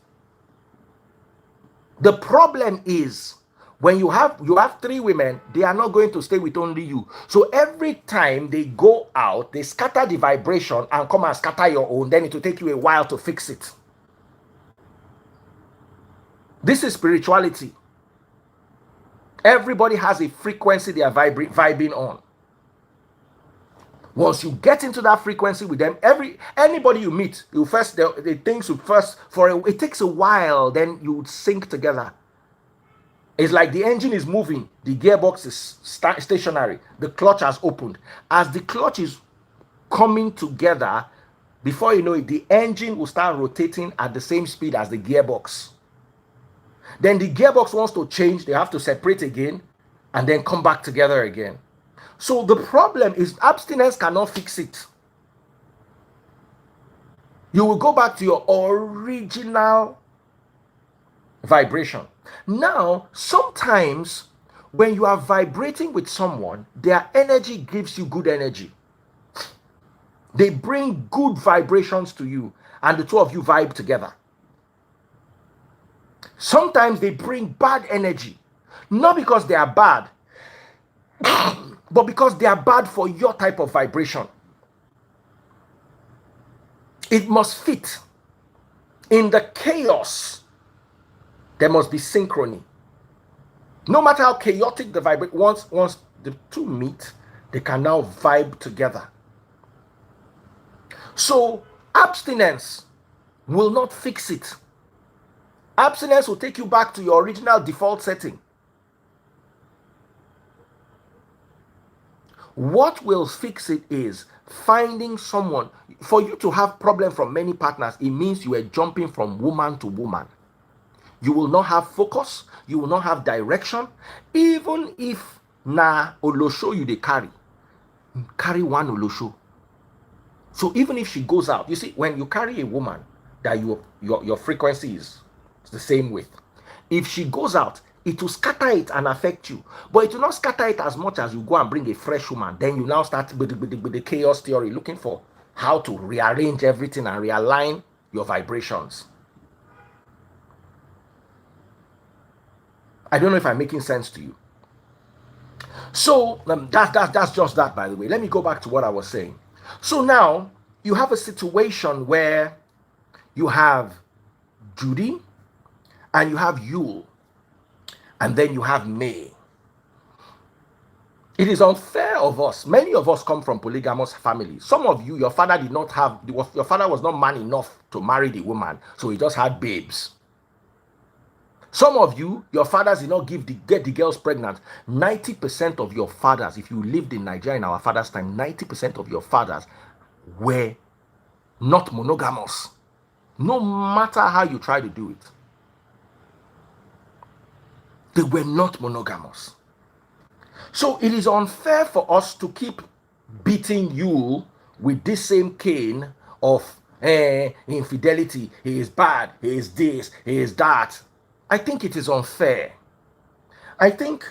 The problem is, when you have 3 women, they are not going to stay with only you. So every time they go out, they scatter the vibration and come and scatter your own. Then it will take you a while to fix it. This is spirituality. Everybody has a frequency they are vibing on. Once you get into that frequency with them, anybody you meet, you first the things you first it takes a while, then you sync together. It's like the engine is moving, the gearbox is stationary, the clutch has opened. As the clutch is coming together, before you know it, the engine will start rotating at the same speed as the gearbox. Then the gearbox wants to change, they have to separate again and then come back together again. So the problem is abstinence cannot fix it. You will go back to your original vibration. Now, sometimes when you are vibrating with someone, their energy gives you good energy. They bring good vibrations to you, and the two of you vibe together. Sometimes they bring bad energy, not because they are bad, but because they are bad for your type of vibration. It must fit. In the chaos, there must be synchrony. No matter how chaotic the vibration, once the two meet, they can now vibe together. So abstinence will not fix it. Abstinence will take you back to your original default setting. What will fix it is finding someone. For you to have problem from many partners, it means you are jumping from woman to woman. You will not have focus, you will not have direction. Even if na olosho you dey carry one olosho. So even if she goes out, you see, when you carry a woman that your frequency is the same with, if she goes out, it will scatter it and affect you. But it will not scatter it as much as you go and bring a fresh woman. Then you now start with the chaos theory, looking for how to rearrange everything and realign your vibrations. I don't know if I'm making sense to you. So that's just that, by the way. Let me go back to what I was saying. So now you have a situation where you have Judy and you have Yule, and then you have May. It is unfair of us. Many of us come from polygamous families. Some of you, your father was not man enough to marry the woman, so he just had babes. Some of you, your fathers did not get the girls pregnant. 90% of your fathers, if you lived in Nigeria in our father's time, 90% of your fathers were not monogamous. No matter how you try to do it. They were not monogamous. So it is unfair for us to keep beating you with this same cane of infidelity. He is bad, he is this, he is that. I think it is unfair. I think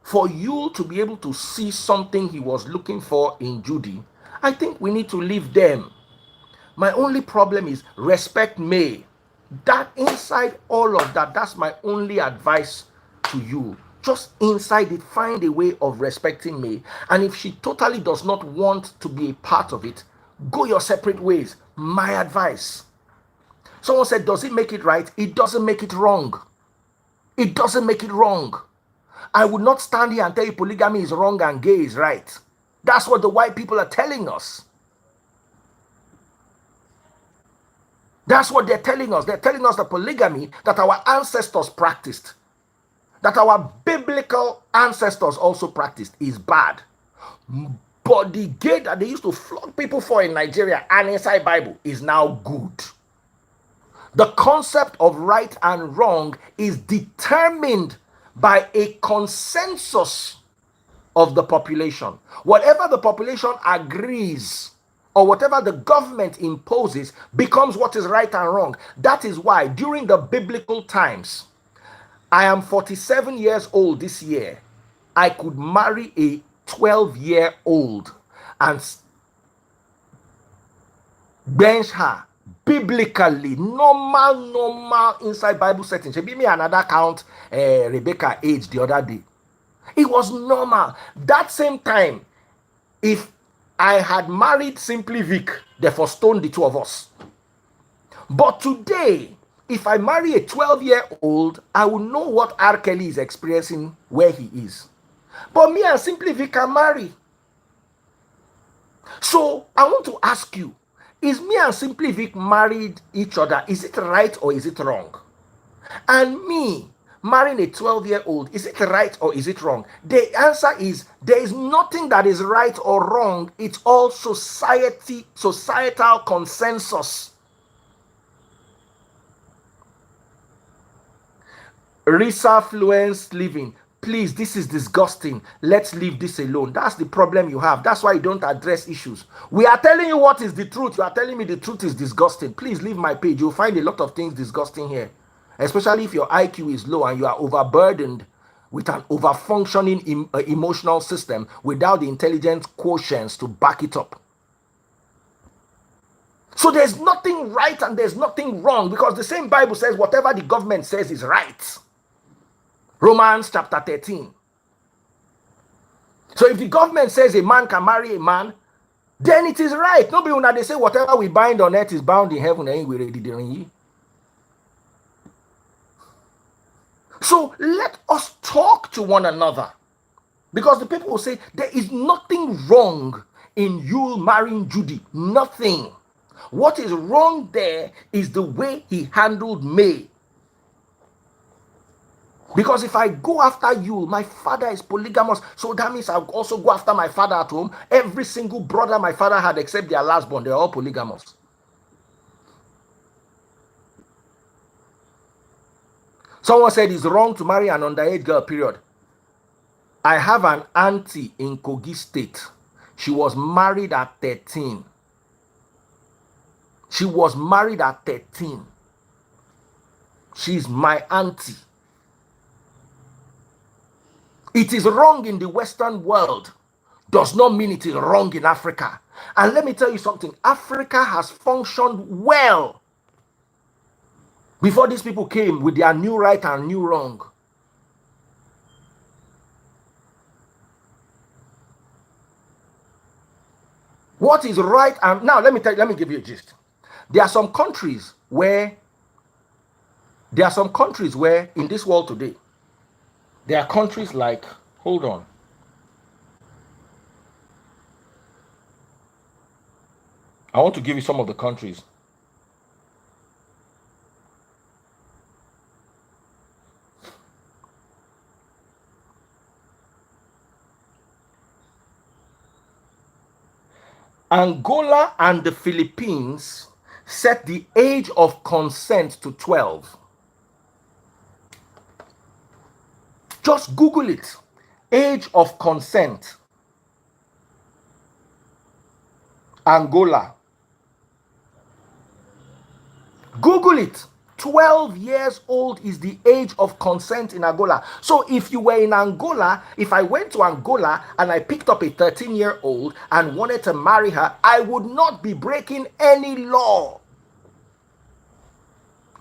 for you to be able to see something he was looking for in Judy, I think we need to leave them. My only problem is respect May. That inside all of that, that's my only advice to you. Just inside it, find a way of respecting May. And if she totally does not want to be a part of it, go your separate ways. My advice. Someone said, does it make it right? It doesn't make it wrong. It doesn't make it wrong. I would not stand here and tell you polygamy is wrong and gay is right. That's what the white people are telling us. That's what they're telling us. They're telling us the polygamy that our ancestors practiced, that our biblical ancestors also practiced, is bad. But the gay that they used to flog people for in Nigeria and inside Bible is now good. The concept of right and wrong is determined by a consensus of the population. Whatever the population agrees or whatever the government imposes becomes what is right and wrong. That is why during the biblical times, I am 47 years old this year, I could marry a 12-year-old and bench her biblically, normal inside Bible settings. She be me another count Rebecca age the other day. It was normal. That same time, if I had married Simply Vic, therefore stoned the two of us. But today, if I marry a 12-year-old, I will know what R. Kelly is experiencing where he is. But me and Simply Vic can marry. So I want to ask you, is me and Simply Vic married each other? Is it right or is it wrong? And me marrying a 12-year-old, is it right or is it wrong? The answer is there is nothing that is right or wrong. It's all societal consensus. Resurfluence living. Please, this is disgusting. Let's leave this alone. That's the problem you have. That's why you don't address issues. We are telling you what is the truth. You are telling me the truth is disgusting. Please leave my page. You'll find a lot of things disgusting here. Especially if your IQ is low and you are overburdened with an over-functioning emotional system without the intelligence quotients to back it up. So there's nothing right and there's nothing wrong, because the same Bible says whatever the government says is right. Romans chapter 13. So if the government says a man can marry a man, then it is right. Nobody when they say whatever we bind on earth is bound in heaven, and we ready doing. So let us talk to one another, because the people will say there is nothing wrong in you marrying Judy. Nothing. What is wrong there is the way he handled May. Because if I go after you, my father is polygamous, so that means I'll also go after my father at home. Every single brother my father had except their last born, they're all polygamous. Someone said it's wrong to marry an underage girl, period. I have an auntie in Kogi State. She was married at 13. She was married at 13. She's my auntie. It is wrong in the Western world does not mean it is wrong in Africa. And let me tell you something. Africa has functioned well before these people came with their new right and new wrong. What is right? And now let me give you a gist. There are some countries where in this world today, there are countries like, hold on. I want to give you some of the countries. Angola and the Philippines set the age of consent to 12. Just Google it. Age of consent. Angola. Google it. 12 years old is the age of consent in Angola. So if you were in Angola, if I went to Angola and I picked up a 13-year-old and wanted to marry her, I would not be breaking any law,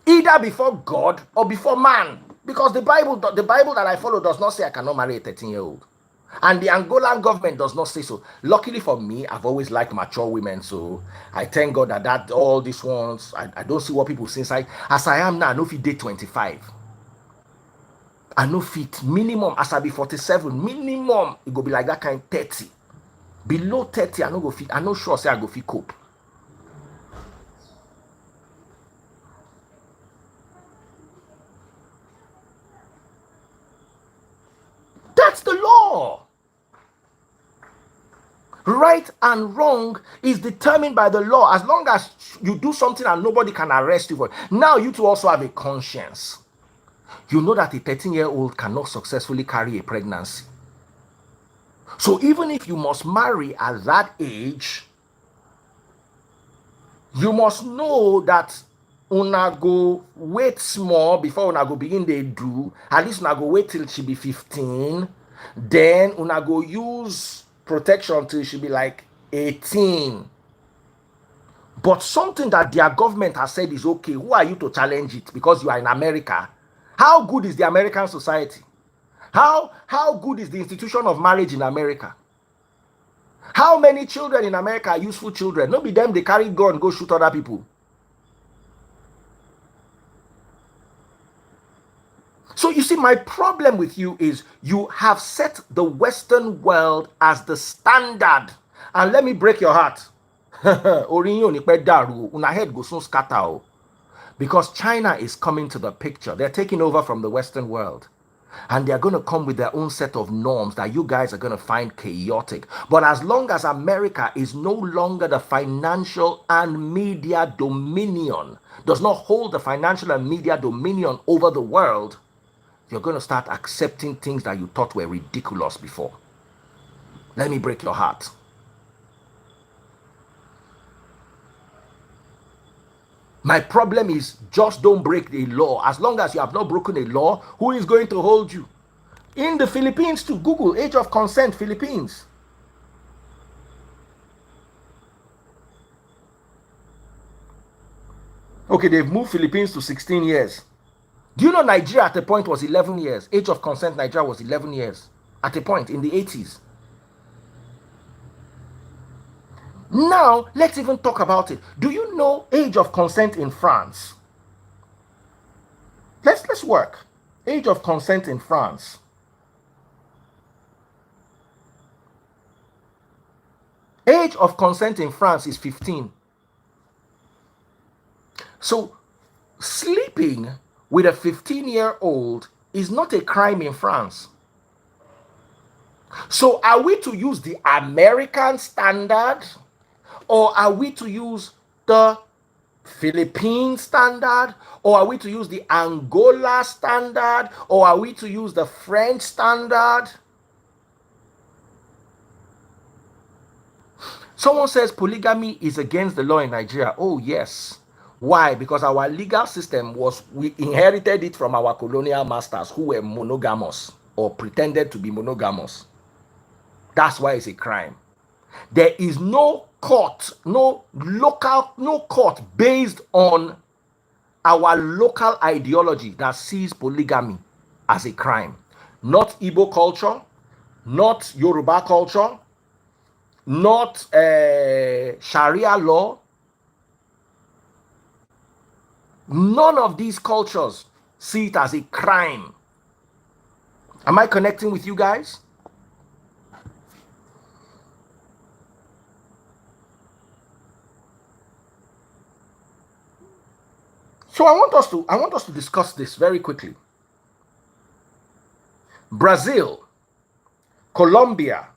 either before God or before man. Because the Bible that I follow does not say I cannot marry a 13-year-old. And the Angolan government does not say so. Luckily for me, I've always liked mature women. So I thank God that all these ones, I don't see what people say inside. As I am now, I know if you date 25. I know fit minimum, as I be 47, minimum, it go be like that kind 30. Below 30, I no go fit. I no sure say I go fit cope. That's the law. right and wrong is determined by the law. As long as you do something and nobody can arrest you for it. Now you two also have a conscience. You know that a 13-year-old cannot successfully carry a pregnancy. So even if you must marry at that age, you must know that una go wait small before una go begin dey do. At least una go wait till she be 15. Then una go use protection till she be like 18. But something that their government has said is okay, who are you to challenge it? Because you are in America. How good is the American society? How good is the institution of marriage in America? How many children in America are useful children? No be them, they carry gun go shoot other people. So you see, my problem with you is you have set the Western world as the standard. And let me break your heart. Una head go soon scatter. Because China is coming to the picture. They're taking over from the Western world. And they're going to come with their own set of norms that you guys are going to find chaotic. But as long as America is no longer the financial and media dominion, does not hold the financial and media dominion over the world, you're going to start accepting things that you thought were ridiculous before. Let me break your heart. My problem is just don't break the law. As long as you have not broken a law, who is going to hold you? In the Philippines too, Google age of consent, Philippines. Okay, they've moved Philippines to 16 years. Do you know Nigeria at a point was 11 years? Age of consent, Nigeria was 11 years. At a point in the 80s. Now, let's even talk about it. Do you know age of consent in France? Let's work. Age of consent in France. Age of consent in France is 15. So, sleeping with a 15-year-old is not a crime in France. So, are we to use the American standard? Or are we to use the Philippine standard? Or are we to use the Angola standard? Or are we to use the French standard? Someone says polygamy is against the law in Nigeria. Oh, yes. Why? Because our legal system we inherited it from our colonial masters who were monogamous or pretended to be monogamous. That's why it's a crime. There is no court, no court based on our local ideology that sees polygamy as a crime. Not Igbo culture, not Yoruba culture, not Sharia law. None of these cultures see it as a crime. Am I connecting with you guys? So I want us to discuss this very quickly. Brazil, Colombia,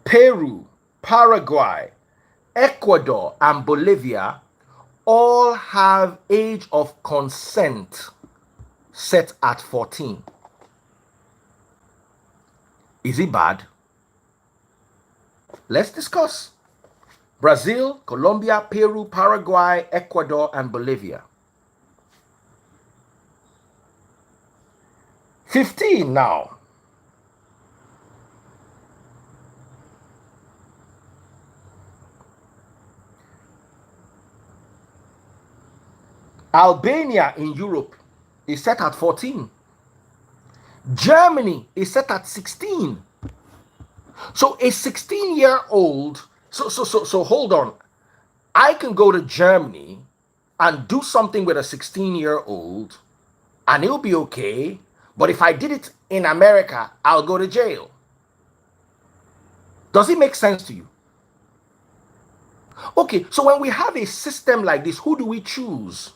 Peru, Paraguay, Ecuador, and Bolivia all have age of consent set at 14. Is it bad? Let's discuss. Brazil, Colombia, Peru, Paraguay, Ecuador, and Bolivia. 15 now. Albania in Europe is set at 14. Germany is set at 16. So a 16-year-old, so hold on. I can go to Germany and do something with a 16-year-old and it'll be okay. But if I did it in America, I'll go to jail. Does it make sense to you? Okay, so when we have a system like this, who do we choose?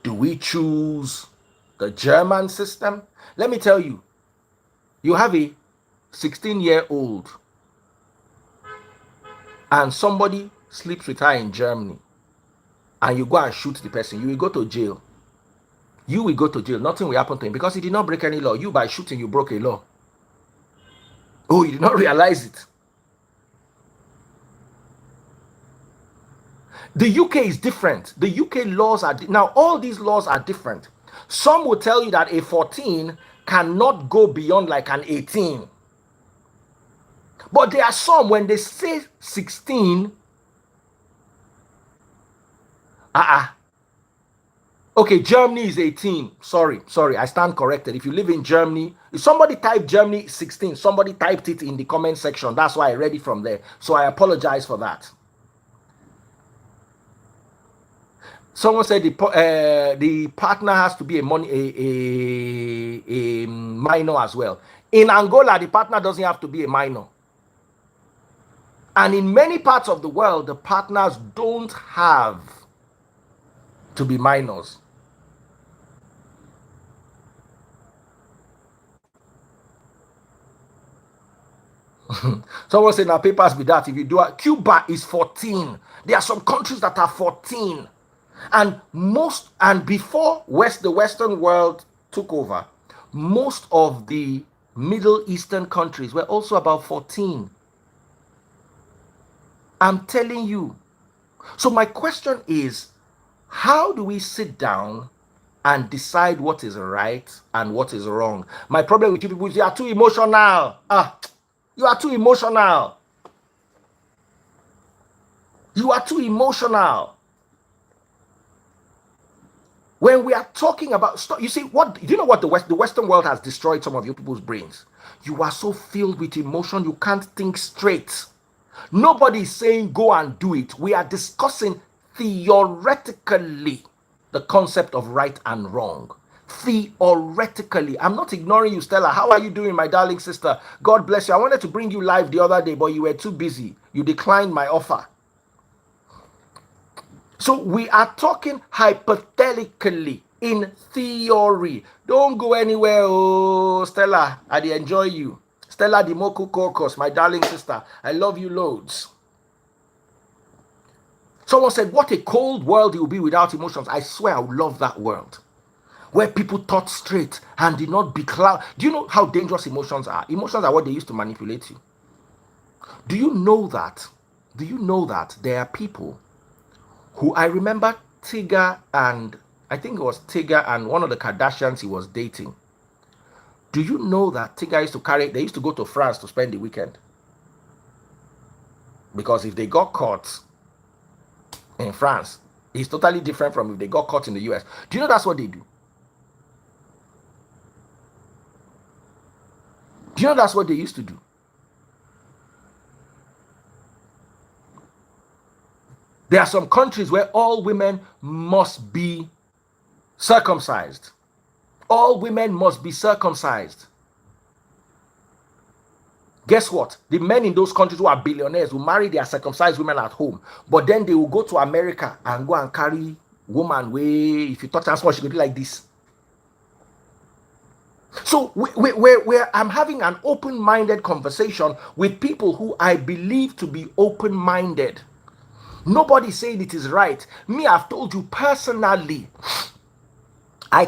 Do we choose the German system? Let me tell you, you have a 16-year-old and somebody sleeps with her in Germany, and you go and shoot the person, you will go to jail. You will go to jail. Nothing will happen to him because he did not break any law. You, by shooting, you broke a law. Oh, you did not realize it. The UK is different. The UK laws are now, all these laws are different. Some will tell you that a 14 cannot go beyond like an 18. But there are some, when they say 16, okay, Germany is 18. Sorry, I stand corrected. If you live in Germany, if somebody typed Germany 16, somebody typed it in the comment section. That's why I read it from there. So I apologize for that. Someone said the partner has to be a minor as well. In Angola, the partner doesn't have to be a minor. And in many parts of the world, the partners don't have to be minors. Someone said, now papers be that. If you do it, Cuba is 14. There are some countries that are 14. And before the Western world took over, most of the Middle Eastern countries were also about 14. I'm telling you. So my question is, how do we sit down and decide what is right and what is wrong? My problem with you people is you are too emotional. You are too emotional. You are too emotional. When we are talking about, you see, do you know what the Western world has destroyed some of you people's brains? You are so filled with emotion, you can't think straight. Nobody is saying go and do it. We are discussing theoretically the concept of right and wrong. Theoretically. I'm not ignoring you, Stella. How are you doing, my darling sister? God bless you. I wanted to bring you live the other day, but you were too busy. You declined my offer. So we are talking hypothetically, in theory. Don't go anywhere, oh, Stella. I enjoy you. Stella Dimoku Kokos, my darling sister. I love you loads. Someone said, what a cold world it will be without emotions. I swear I would love that world. Where people thought straight and did not be cloud. Do you know how dangerous emotions are? Emotions are what they use to manipulate you. Do you know that? Do you know that there are people who, I remember Tigger and, I think it was Tigger and one of the Kardashians he was dating. Do you know that Tigger used to they used to go to France to spend the weekend? Because if they got caught in France, it's totally different from if they got caught in the US. Do you know that's what they do? Do you know that's what they used to do? There are some countries where all women must be circumcised. All women must be circumcised. Guess what? The men in those countries who are billionaires will marry their circumcised women at home, but then they will go to America and go and carry woman where if you touch her small, she could be like this. So where I'm having an open-minded conversation with people who I believe to be open-minded. Nobody saying it is right. Me, I've told you personally, I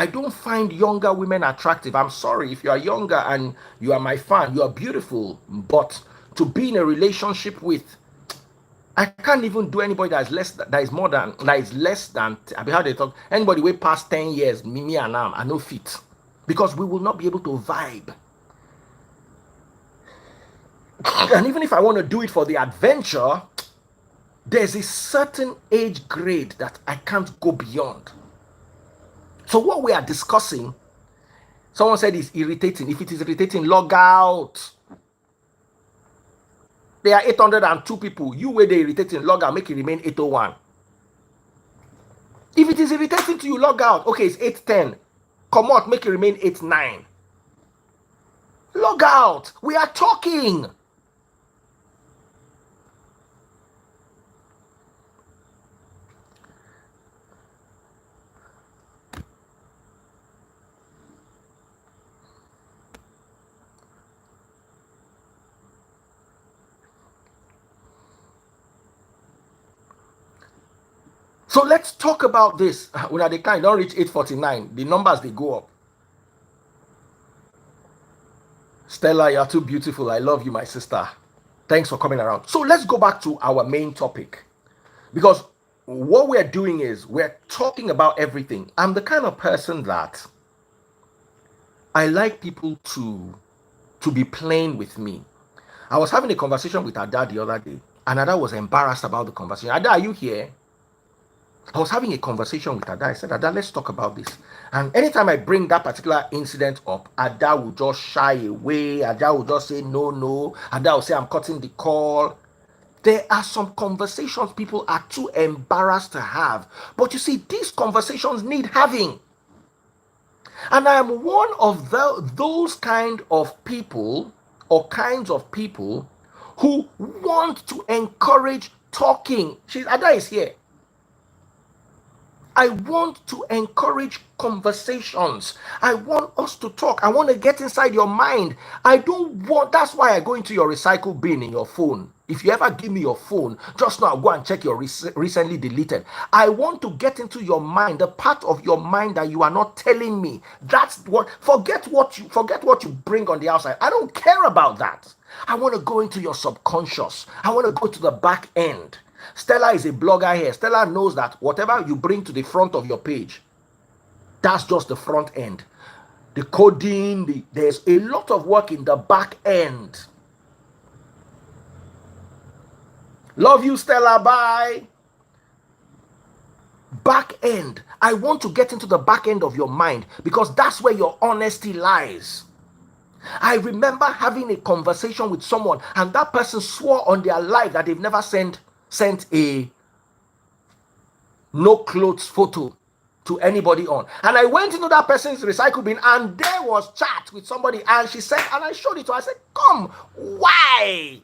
don't find younger women attractive. I'm sorry if you are younger and you are my fan, you are beautiful, but to be in a relationship with, I can't even do anybody that is less than, how they talk, anybody way past 10 years, me and I no fit. Because we will not be able to vibe. And even if I want to do it for the adventure, there's a certain age grade that I can't go beyond. So what we are discussing, someone said is irritating. If it is irritating, log out. There are 802 people. You where they irritating, log out, make it remain 801. If it is irritating to you, log out. Okay, it's 810. Come out, make it remain 89. Log out. We are talking. So let's talk about this. When they kind don't reach 8:49, the numbers they go up. Stella, you're too beautiful. I love you, my sister. Thanks for coming around. So let's go back to our main topic. Because what we're doing is we're talking about everything. I'm the kind of person that I like people to be playing with me. I was having a conversation with Ada the other day, and Ada was embarrassed about the conversation. Ada, are you here? I was having a conversation with Ada. I said, Ada, let's talk about this. And anytime I bring that particular incident up, Ada will just shy away. Ada will just say, no, no. Ada will say, I'm cutting the call. There are some conversations people are too embarrassed to have. But you see, these conversations need having. And I am one of those kind of people or kinds of people who want to encourage talking. Ada is here. I want to encourage conversations. I want us to talk. I want to get inside your mind. That's why I go into your recycle bin in your phone. If you ever give me your phone, just now go and check your recently deleted. I want to get into your mind, the part of your mind that you are not telling me. Forget what you bring on the outside. I don't care about that. I want to go into your subconscious. I want to go to the back end. Stella is a blogger here. Stella knows that whatever you bring to the front of your page, that's just the front end. The coding, there's a lot of work in the back end. Love you, Stella. Bye. Back end. I want to get into the back end of your mind because that's where your honesty lies. I remember having a conversation with someone and that person swore on their life that they've never sent a no clothes photo to anybody on. And I went into that person's recycle bin and there was chat with somebody and she said, and I showed it to her, I said, come, why?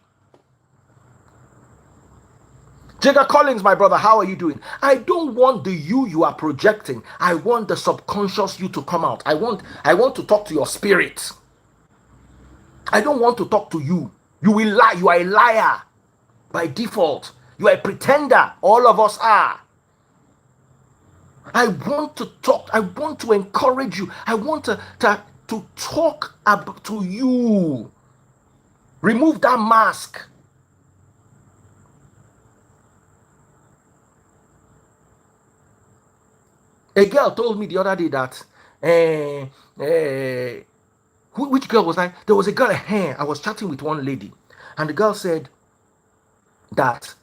Jigga Collins, my brother, how are you doing? I don't want the you are projecting. I want the subconscious you to come out. I want to talk to your spirit. I don't want to talk to you. You will lie. You are a liar by default. You are a pretender. All of us are. I want to talk. I want to encourage you. I want to talk to you. Remove that mask. A girl told me the other day that which girl was I? There was a girl here. I was chatting with one lady, and the girl said that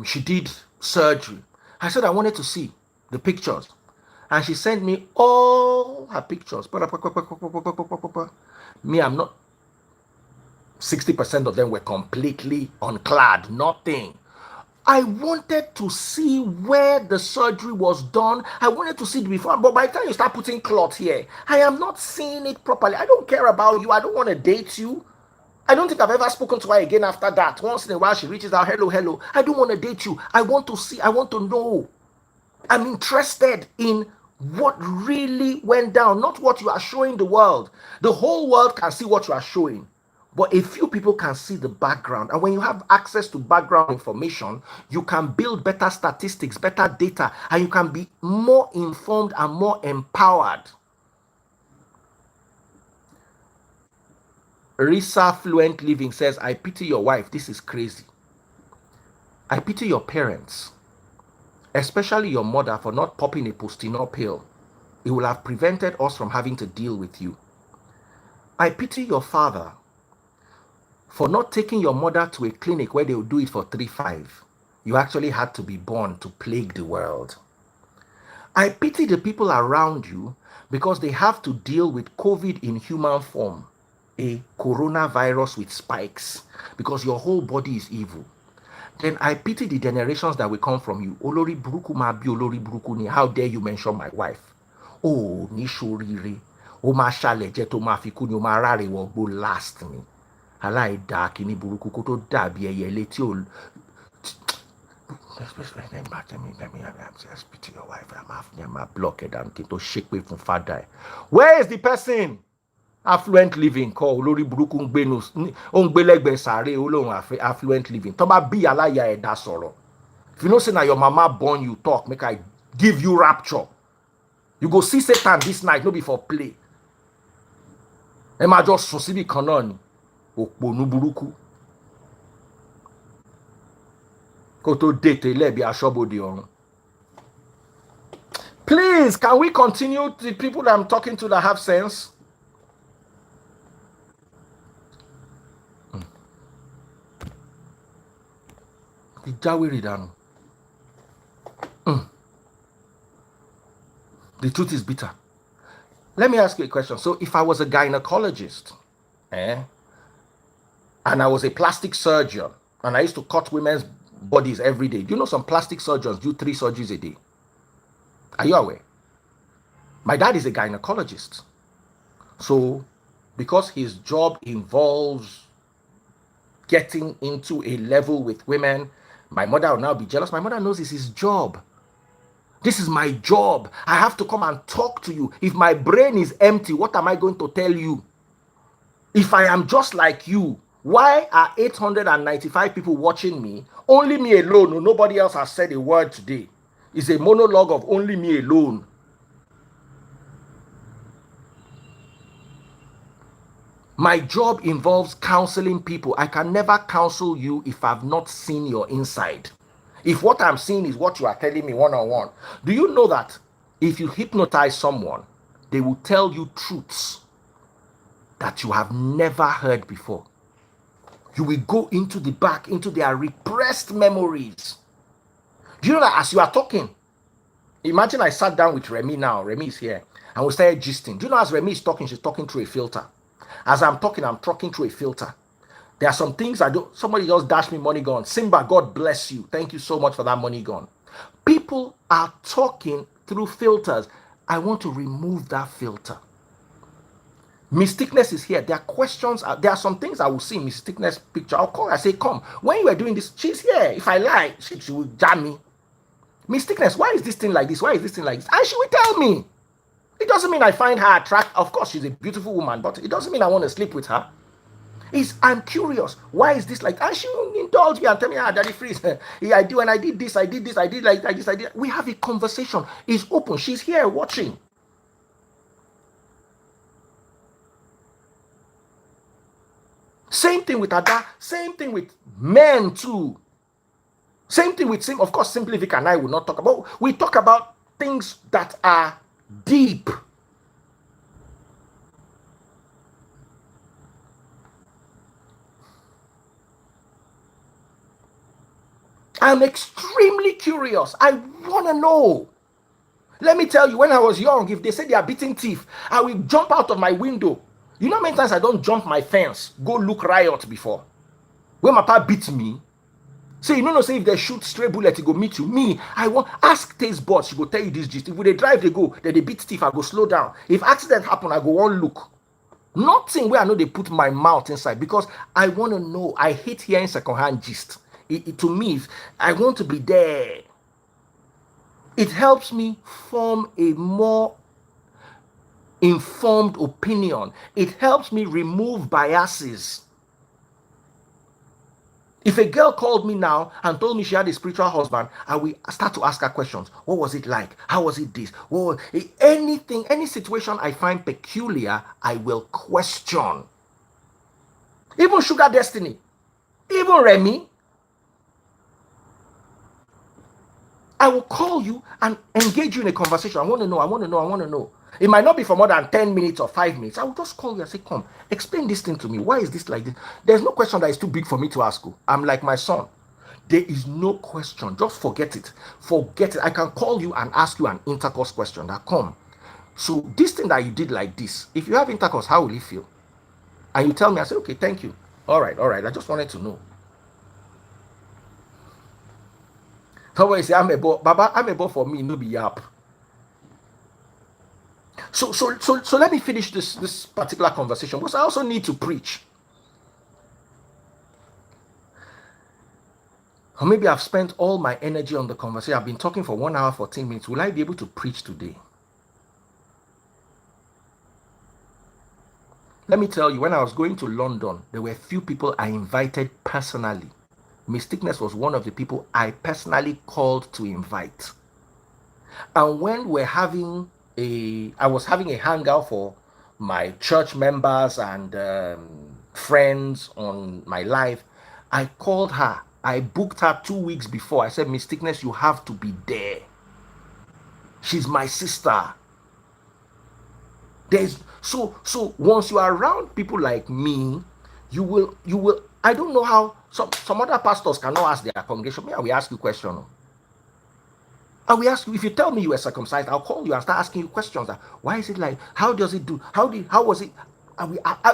she did surgery. I said I wanted to see the pictures, and she sent me all her pictures. Me, I'm not. 60% of them were completely unclad, nothing. I wanted to see where the surgery was done. I wanted to see it before. But by the time you start putting cloth here, I am not seeing it properly. I don't care about you. I don't want to date you. I don't think I've ever spoken to her again after that. Once in a while, she reaches out, hello, hello. I don't want to date you. I want to see. I want to know. I'm interested in what really went down, not what you are showing the world. The whole world can see what you are showing. But a few people can see the background. And when you have access to background information, you can build better statistics, better data, and you can be more informed and more empowered. Risa Fluent Living says, I pity your wife. This is crazy. I pity your parents, especially your mother, for not popping a Postinor pill. It will have prevented us from having to deal with you. I pity your father for not taking your mother to a clinic where they will do it for 3-5. You actually had to be born to plague the world. I pity the people around you because they have to deal with COVID in human form, a coronavirus with spikes, because your whole body is evil. Then I pity the generations that will come from you. Olori buruku ma bi olori buruku ni. How dare you mention my wife? Oh, ni shorire. O ma shale je to ma fi ku ni o ma rare wo gbo last me. Aláìda kìíní burúkú kó tó dàbí ẹyẹlé tí ò. Speak to your wife. I'm blocked and kí n tó ṣépè fún father. Where is the person? Affluent living call olórí burúkú ń gbé lẹ́gbẹ̀ẹ́ sàárè olóhùn affluent living. Tó bá bí aláya ẹ̀dá sọ̀rọ̀. If you know say na your mama born you, talk, make I give you rapture. You go see Satan this night, no be for play. Emma just susibi kanoni. Òpònú burúkú. Kó tó date lebi aṣọ́bodè ọ̀run. Please, can we continue? The people that I'm talking to that have sense. The truth is bitter. Let me ask you a question. So if I was a gynecologist, and I was a plastic surgeon, and I used to cut women's bodies every day. Do you know some plastic surgeons do 3 surgeries a day? Are you aware? My dad is a gynecologist. So because his job involves getting into a level with women, my mother will now be jealous. My mother knows it's his job. This is my job. I have to come and talk to you. If my brain is empty, what am I going to tell you? If I am just like you, why are 895 people watching me? Only me alone. Nobody else has said a word today. It's a monologue of only me alone. My job involves counseling people. I can never counsel you if I've not seen your inside. If what I'm seeing is what you are telling me one-on-one. Do you know that if you hypnotize someone, they will tell you truths that you have never heard before? You will go into the back, into their repressed memories. Do you know that as you are talking, imagine I sat down with Remy now. Remy is here. And we started gisting. Do you know as Remy is talking, she's talking through a filter. As I'm talking through a filter. There are some things I don't. Somebody just dashed me money gone. Simba, God bless you. Thank you so much for that money gone. People are talking through filters. I want to remove that filter. Mysticness is here. There are questions. There are some things I will see in Mysticness picture. I'll call her, I say, come. When you are doing this, she's here. If I lie, she will jam me. Mysticness, why is this thing like this? Why is this thing like this? And she will tell me. It doesn't mean I find her attractive. Of course, she's a beautiful woman, but it doesn't mean I want to sleep with her. I'm curious. Why is this like? And she will indulge me and tell me, Daddy Freeze, I do, and I did this, I did this, I did like this, I did. We have a conversation. It's open. She's here watching. Same thing with Ada. Same thing with men too. Same thing with of course, Simply Vic and I will not talk about. We talk about things that are deep. I'm extremely curious. I want to know. Let me tell you, when I was young, if they say they are beating thief, I will jump out of my window. You know how many times I don't jump my fence, go look riot before? When my papa beat me, say, you know, say if they shoot stray bullet, he go meet you. Me, I want, ask taste boss, she go tell you this gist. If they drive, they go, then they beat thief, I go slow down. If accident happen, I go on look. Nothing where I know they put my mouth inside because I want to know. I hate hearing secondhand gist. To me, I want to be there. It helps me form a more informed opinion. It helps me remove biases. If a girl called me now and told me she had a spiritual husband, I will start to ask her questions. What was it like? How was it this? What was anything, any situation I find peculiar, I will question. Even Sugar Destiny, even Remy, I will call you and engage you in a conversation. I want to know. It might not be for more than 10 minutes or 5 minutes. I will just call you and say, come, explain this thing to me. Why is this like this? There's no question that is too big for me to ask you. I'm like my son. There is no question. Just forget it. Forget it. I can call you and ask you an intercourse question. That come. So this thing that you did like this, if you have intercourse, how will you feel? And you tell me, I say, okay, thank you. All right. I just wanted to know. Somebody say, Baba, amebo for me, no be yap. So let me finish this particular conversation because I also need to preach. Or maybe I've spent all my energy on the conversation. I've been talking for 1 hour, 14 minutes. Will I be able to preach today? Let me tell you, when I was going to London, there were a few people I invited personally. Mysticness was one of the people I personally called to invite. And when I was having a hangout for my church members and friends on my live, I called her. I booked her 2 weeks before. I said, Mysticness, you have to be there. She's my sister. So once you are around people like me, you will. I don't know how some other pastors cannot ask their congregation. Me, I will ask you question. I will ask you, if you tell me you were circumcised, I'll call you and start asking you questions. Like, why is it like? How does it do? How was it?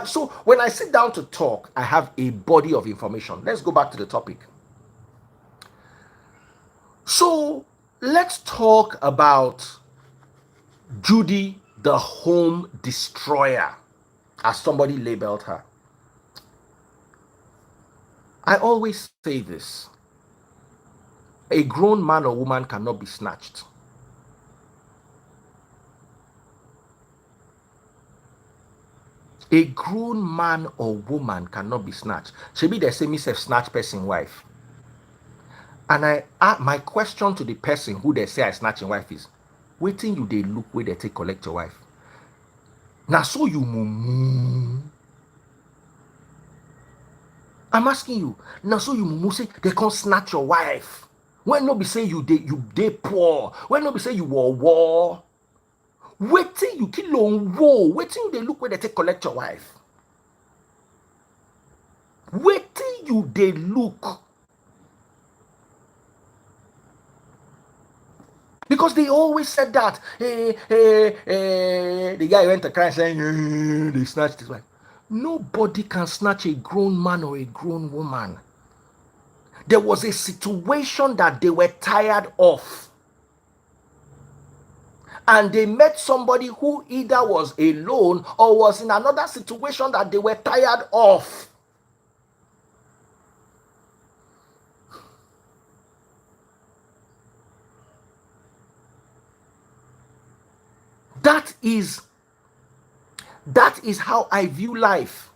So when I sit down to talk, I have a body of information. Let's go back to the topic. So let's talk about Judy, the home destroyer, as somebody labeled her. I always say this: a grown man or woman cannot be snatched. A grown man or woman cannot be snatched. Shebi they say me self snatch person wife. And my question to the person who they say I snatch your wife is, waiting you they look where they take collect your wife. Now so you mumu. I'm asking you, now so you mumu say they can't snatch your wife. When no be say you they poor, when no be say you war. Waiting you kill on war, waiting you they look where they take collect your wife. Waiting you they look. Because they always said that. The guy went to cry saying, they snatched his wife. Nobody can snatch a grown man or a grown woman. There was a situation that they were tired of. And they met somebody who either was alone or was in another situation that they were tired of. That is how I view life.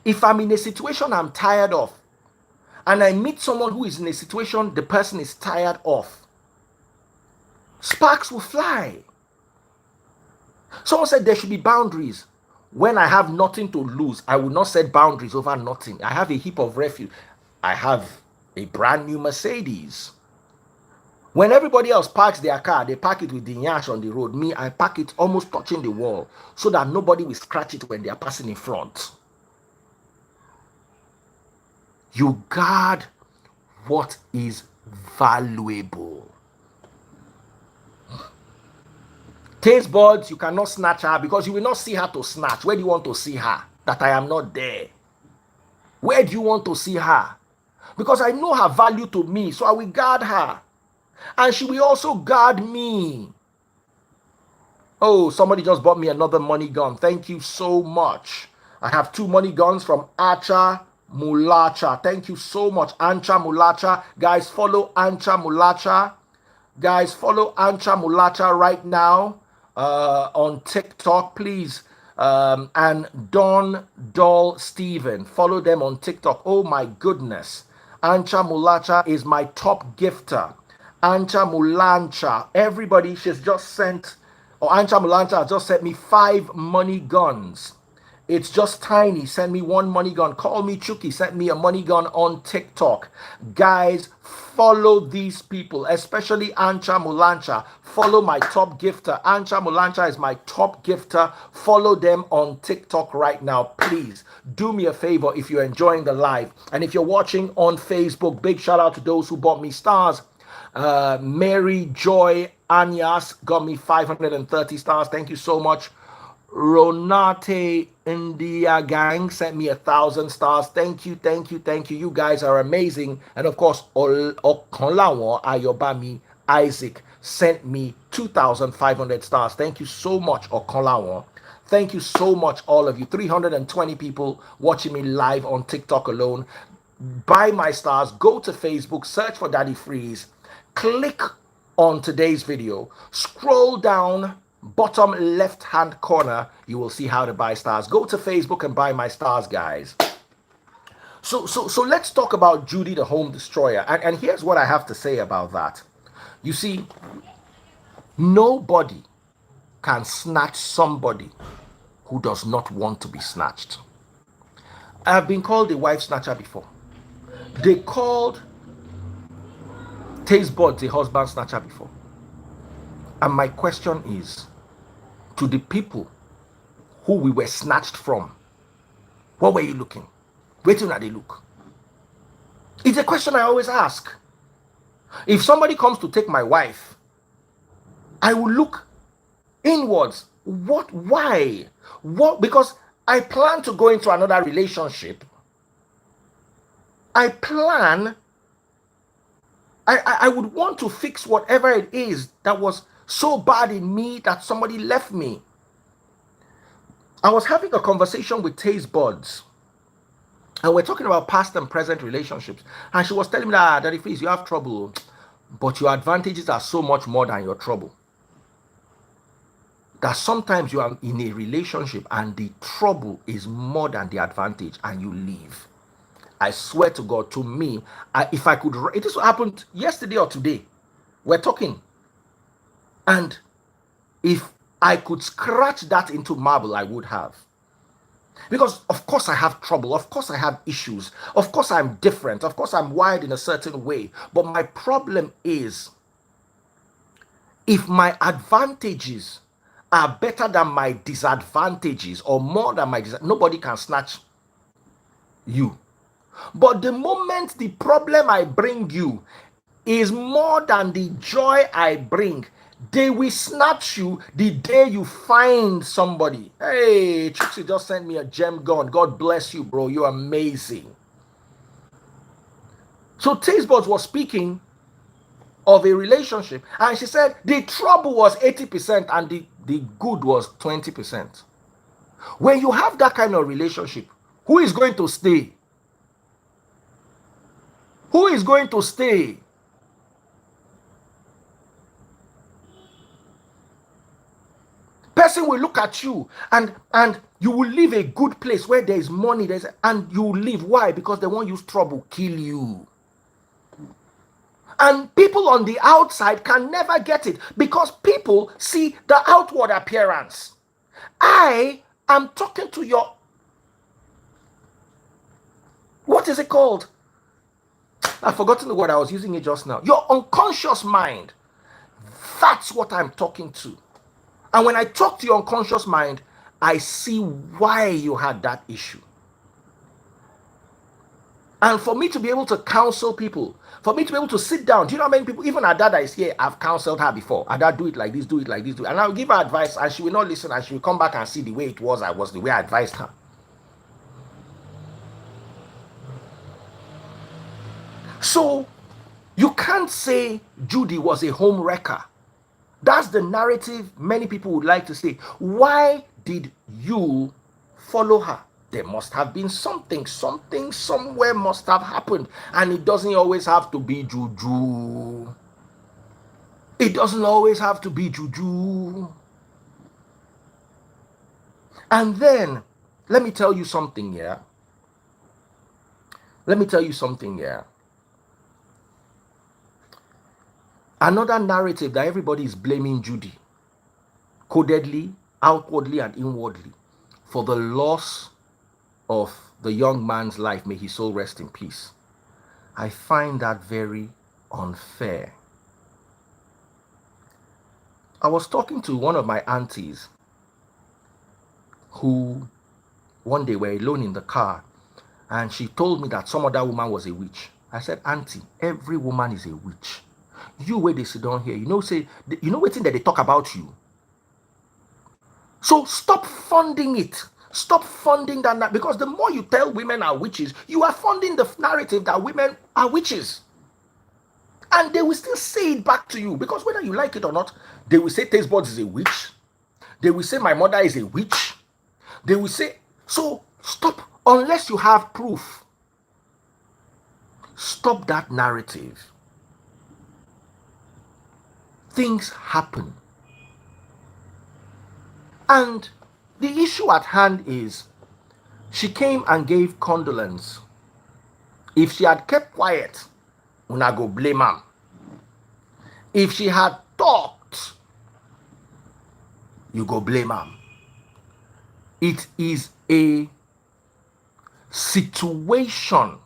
If I'm in a situation I'm tired of, and I meet someone who is in a situation the person is tired of, sparks will fly. Someone said there should be boundaries. When I have nothing to lose, I will not set boundaries over nothing. I have a heap of refuge. I have a brand new Mercedes. When everybody else parks their car, they park it with the yash on the road. Me, I park it almost touching the wall so that nobody will scratch it when they are passing in front. You guard what is valuable. Taste buds, you cannot snatch her because you will not see her to snatch. Where do you want to see her? That I am not there. Where do you want to see her? Because I know her value to me, so I will guard her. And she will also guard me. Oh, somebody just bought me another money gun. Thank you so much. I have 2 money guns from Ancha Mulacha. Thank you so much, Ancha Mulacha. Guys, follow Ancha Mulacha. Guys, follow Ancha Mulacha right now on TikTok, please. And Don Doll Steven. Follow them on TikTok. Oh my goodness. Ancha Mulacha is my top gifter. Ancha Mulancha. Everybody, she's just sent, or Ancha Mulancha just sent me 5 money guns. It's just tiny. Send me 1 money gun. Call me Chucky. Sent me a money gun on TikTok. Guys, follow these people, especially Ancha Mulancha. Follow my top gifter. Ancha Mulancha is my top gifter. Follow them on TikTok right now. Please do me a favor if you're enjoying the live. And if you're watching on Facebook, big shout out to those who bought me stars. Mary Joy Anyas got me 530 stars. Thank you so much. Ronate India Gang sent me 1,000 stars. Thank you, thank you, thank you. You guys are amazing. And of course, Okonlawo Ayobami Isaac sent me 2,500 stars. Thank you so much, Okonlawo. Thank you so much, all of you. 320 people watching me live on TikTok alone. Buy my stars. Go to Facebook. Search for Daddy Freeze. Click on today's video. Scroll down. Bottom left hand corner, you will see how to buy stars. Go to Facebook and buy my stars, guys. So let's talk about Judy the home destroyer. And here's what I have to say about that. You see, nobody can snatch somebody who does not want to be snatched. I've been called a wife snatcher before. They called taste buds a husband snatcher before. And my question is, to the people who we were snatched from, what were you looking? Waiting at the look. It's a question I always ask. If somebody comes to take my wife, I will look inwards. What? Why? What? Because I plan to go into another relationship. I would want to fix whatever it is that was so bad in me that somebody left me. I was having a conversation with taste buds, and we're talking about past and present relationships. And she was telling me that, Daddy Freeze, you have trouble, but your advantages are so much more than your trouble. That sometimes you are in a relationship and the trouble is more than the advantage and you leave. I swear to God, to me, if I could, it is what happened yesterday or today. We're talking. And if I could scratch that into marble, I would have. Because of course I have trouble. Of course I have issues. Of course I'm different. Of course I'm wired in a certain way. But my problem is, if my advantages are better than my disadvantages or more than my nobody can snatch you. But the moment the problem I bring you is more than the joy I bring, they will snatch you the day you find somebody. Hey, Trixie just sent me a gem gun. God bless you, bro. You're amazing. So Taste Buds was speaking of a relationship, and she said the trouble was 80% and the good was 20%. When you have that kind of relationship, who is going to stay? Who is going to stay? Person will look at you and you will leave a good place where there is money, and you will leave. Why? Because they won't use trouble kill you. And people on the outside can never get it because people see the outward appearance. I am talking to your, what is it called? I've forgotten the word, I was using it just now. Your unconscious mind. That's what I'm talking to. And when I talk to your unconscious mind, I see why you had that issue. And for me to be able to counsel people, for me to be able to sit down, do you know how many people, even Ada that is here, I've counseled her before. Ada, do it like this, do it like this, do it. And I'll give her advice and she will not listen and she will come back and see the way it was, the way I advised her. So, you can't say Judy was a home wrecker. That's the narrative many people would like to say. Why did you follow her? There must have been something somewhere must have happened. And it doesn't always have to be juju. It doesn't always have to be juju. And then, let me tell you something here. Another narrative that everybody is blaming Judy, codedly, outwardly, and inwardly, for the loss of the young man's life. May his soul rest in peace. I find that very unfair. I was talking to one of my aunties who one day were alone in the car, and she told me that some other woman was a witch. I said, Auntie, every woman is a witch. You where they sit down here, you know what thing that they talk about you. So stop funding it. Stop funding that, because the more you tell women are witches, you are funding the narrative that women are witches. And they will still say it back to you, because whether you like it or not, they will say Taste Buds is a witch. They will say my mother is a witch. They will say, so stop, unless you have proof. Stop that narrative. Things happen. And the issue at hand is, she came and gave condolence If she had kept quiet, una go blame am. If she had talked, you go blame am. It is a situation.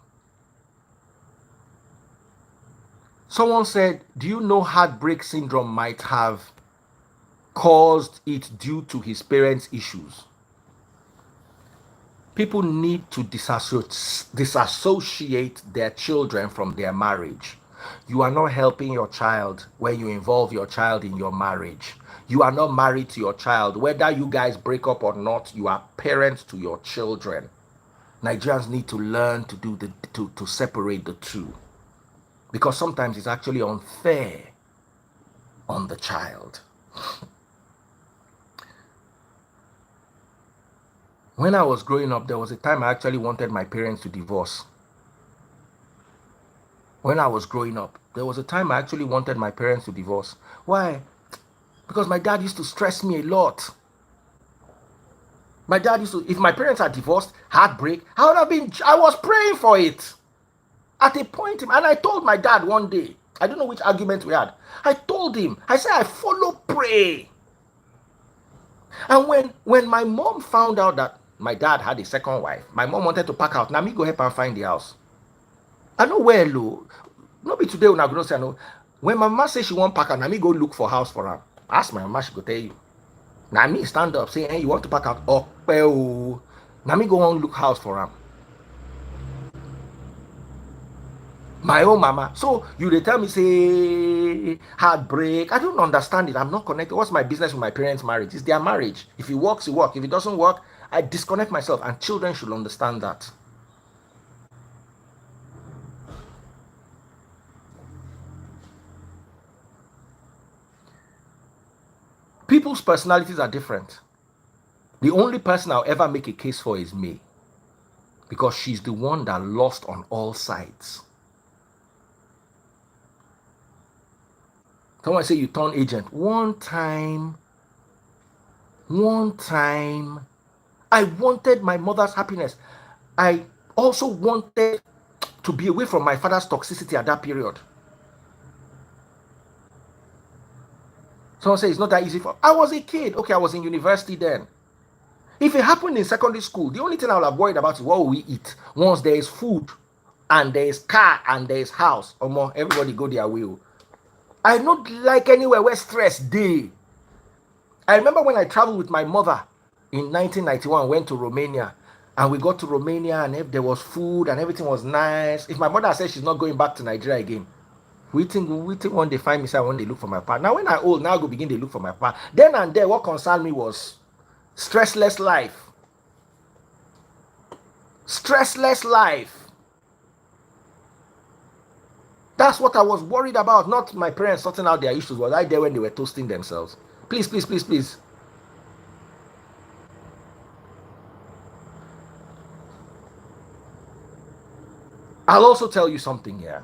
Someone said, do you know heartbreak syndrome might have caused it due to his parents' issues? People need to disassociate their children from their marriage. You are not helping your child when you involve your child in your marriage. You are not married to your child. Whether you guys break up or not, you are parents to your children. Nigerians need to learn to do to separate the two, because sometimes it's actually unfair on the child. When I was growing up, there was a time I actually wanted my parents to divorce. When I was growing up, there was a time I actually wanted my parents to divorce. Why? Because my dad used to stress me a lot. My dad used to, if my parents had divorced, heartbreak, I was praying for it. At a point, and I told my dad one day, I don't know which argument we had. I told him, I said, I follow pray. And when my mom found out that my dad had a second wife, my mom wanted to pack out. Now me go help and find the house. I know where low. Not be today when I go say no. When my mama say she won't pack out, now me go look for house for her. Ask my mama, she go tell you. Now me stand up, say, hey, you want to pack out? Oh, well. Now me go on look house for her. My own mama. So you they tell me say heartbreak. I don't understand it. I'm not connected. What's my business with my parents' marriage? It's their marriage. If it works, it works. If it doesn't work, I disconnect myself. And children should understand that. People's personalities are different. The only person I'll ever make a case for is me, because she's the one that lost on all sides. Someone say you turn agent. One time, I wanted my mother's happiness. I also wanted to be away from my father's toxicity at that period. Someone say it's not that easy for. I was a kid. Okay, I was in university then. If it happened in secondary school, the only thing I would have worried about is what will we eat. Once there is food, and there is car, and there is house, or more, everybody go their way. I don't like anywhere where stress day. I remember when I traveled with my mother in 1991, went to Romania, and we got to Romania, and if there was food and everything was nice. If my mother said she's not going back to Nigeria again, we think one day find me say when they look for my partner. Now when I old, now I go begin to look for my partner. Then and there, what concerned me was stressless life. Stressless life. That's what I was worried about, not my parents sorting out their issues. Was I there when they were toasting themselves? Please, please, please, please. I'll also tell you something here.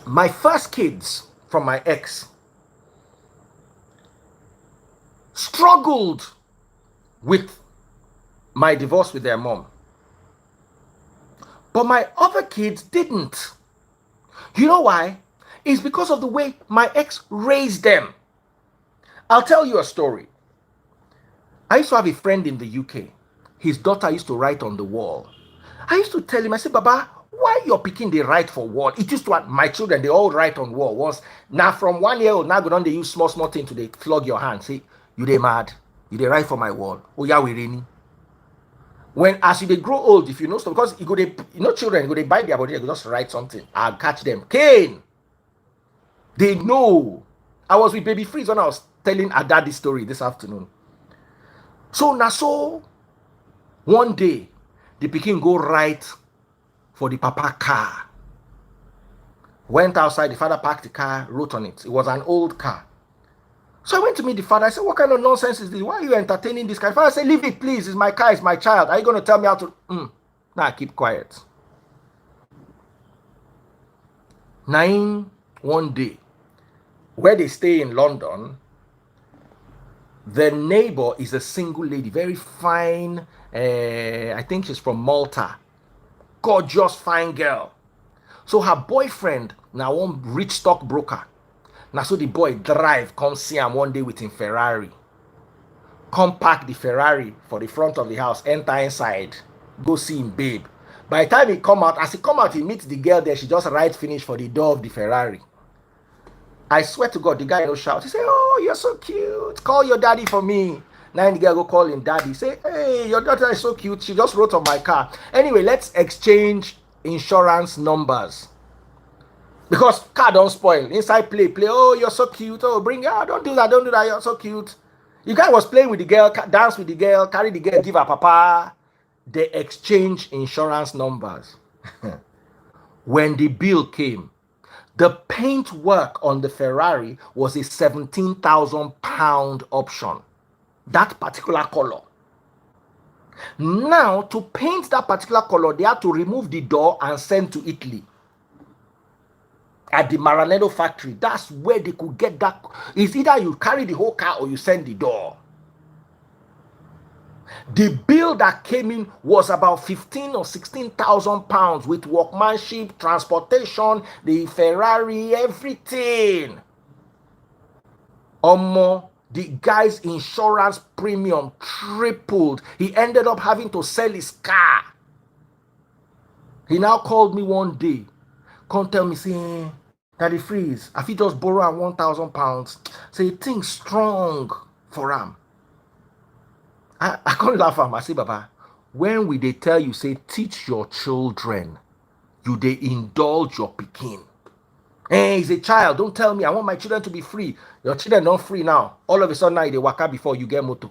My first kids from my ex struggled with my divorce with their mom. But my other kids didn't. You know why? It's because of the way my ex raised them. I'll tell you a story. I used to have a friend in the UK. His daughter used to write on the wall. I used to tell him, I said, Baba, why your picking they write for wall? It used to have my children, they all write on wall. Once now from 1 year old, now go down, they use small thing to they flog your hand. Say, you they mad? You they write for my wall. Oh yeah, we rainy. When as you they grow old, if you know stuff, because you go they, you know, children go they bite their body, they go just write something. I'll catch them. Cain. They know. I was with Baby Freeze when I was telling her dad this story this afternoon. So now so one day the pikin go right for the papa car. Went outside, the father parked the car, wrote on it. It was an old car. So I went to meet the father. I said, what kind of nonsense is this? Why are you entertaining this guy? The father said, leave it, please. It's my car, it's my child. Are you going to tell me how to... Nah, keep quiet. 1 day, where they stay in London, the neighbor is a single lady, very fine. I think she's from Malta. gorgeous fine girl. So her boyfriend now one rich stockbroker. Now so the boy drive come see him one day with him Ferrari. Come park the Ferrari for the front of the house, enter inside, go see him babe. By the time he come out, as he come out, he meets the girl there. She just right finish for the door of the Ferrari. I swear to God, the guy no shout. He say, "Oh, you're so cute. Call your daddy for me." Now the girl go call him daddy. Say, "Hey, your daughter is so cute. She just wrote on my car. Anyway, let's exchange insurance numbers." Because car don't spoil. Inside play. Oh, you're so cute. Oh, bring her. Don't do that. You're so cute. The guy was playing with the girl, dance with the girl, carry the girl, give her papa. They exchange insurance numbers. When the bill came, the paint work on the Ferrari was a 17,000 pound option. That particular color. Now, to paint that particular color, they had to remove the door and send to Italy. At the Maranello factory, that's where they could get that. It's either you carry the whole car or you send the door. The bill that came in was about 15 or 16,000 pounds with workmanship, transportation, the Ferrari, everything. The guy's insurance premium tripled. He ended up having to sell his car. He now called me one day. Come tell me, say, Daddy Freeze, I fit just borrow 1,000 pounds. Say, things strong for him. I can't laugh at him. I say, Baba, when we they tell you, say, teach your children, you they indulge your pikin. Hey, he's a child. Don't tell me. I want my children to be free. Your children not free now. All of a sudden now they waka before you get motor.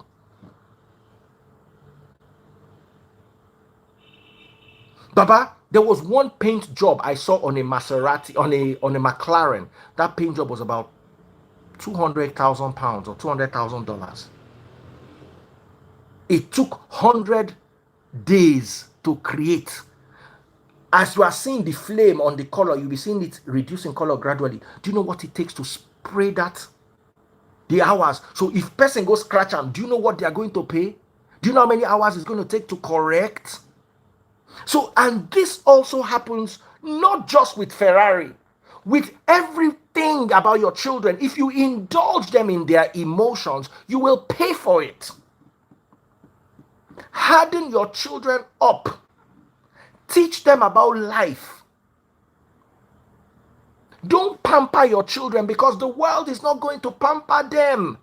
Baba, there was one paint job I saw on a Maserati, on a McLaren. That paint job was about 200,000 pounds or $200,000. It took 100 days to create. As you are seeing the flame on the color, you'll be seeing it reducing color gradually. Do you know what it takes to spray that? The hours. So if person goes scratch them, do you know what they are going to pay? Do you know how many hours it's going to take to correct? So, and this also happens not just with Ferrari, with everything about your children. If you indulge them in their emotions, you will pay for it. Harden your children up. Teach them about life. Don't pamper your children because the world is not going to pamper them.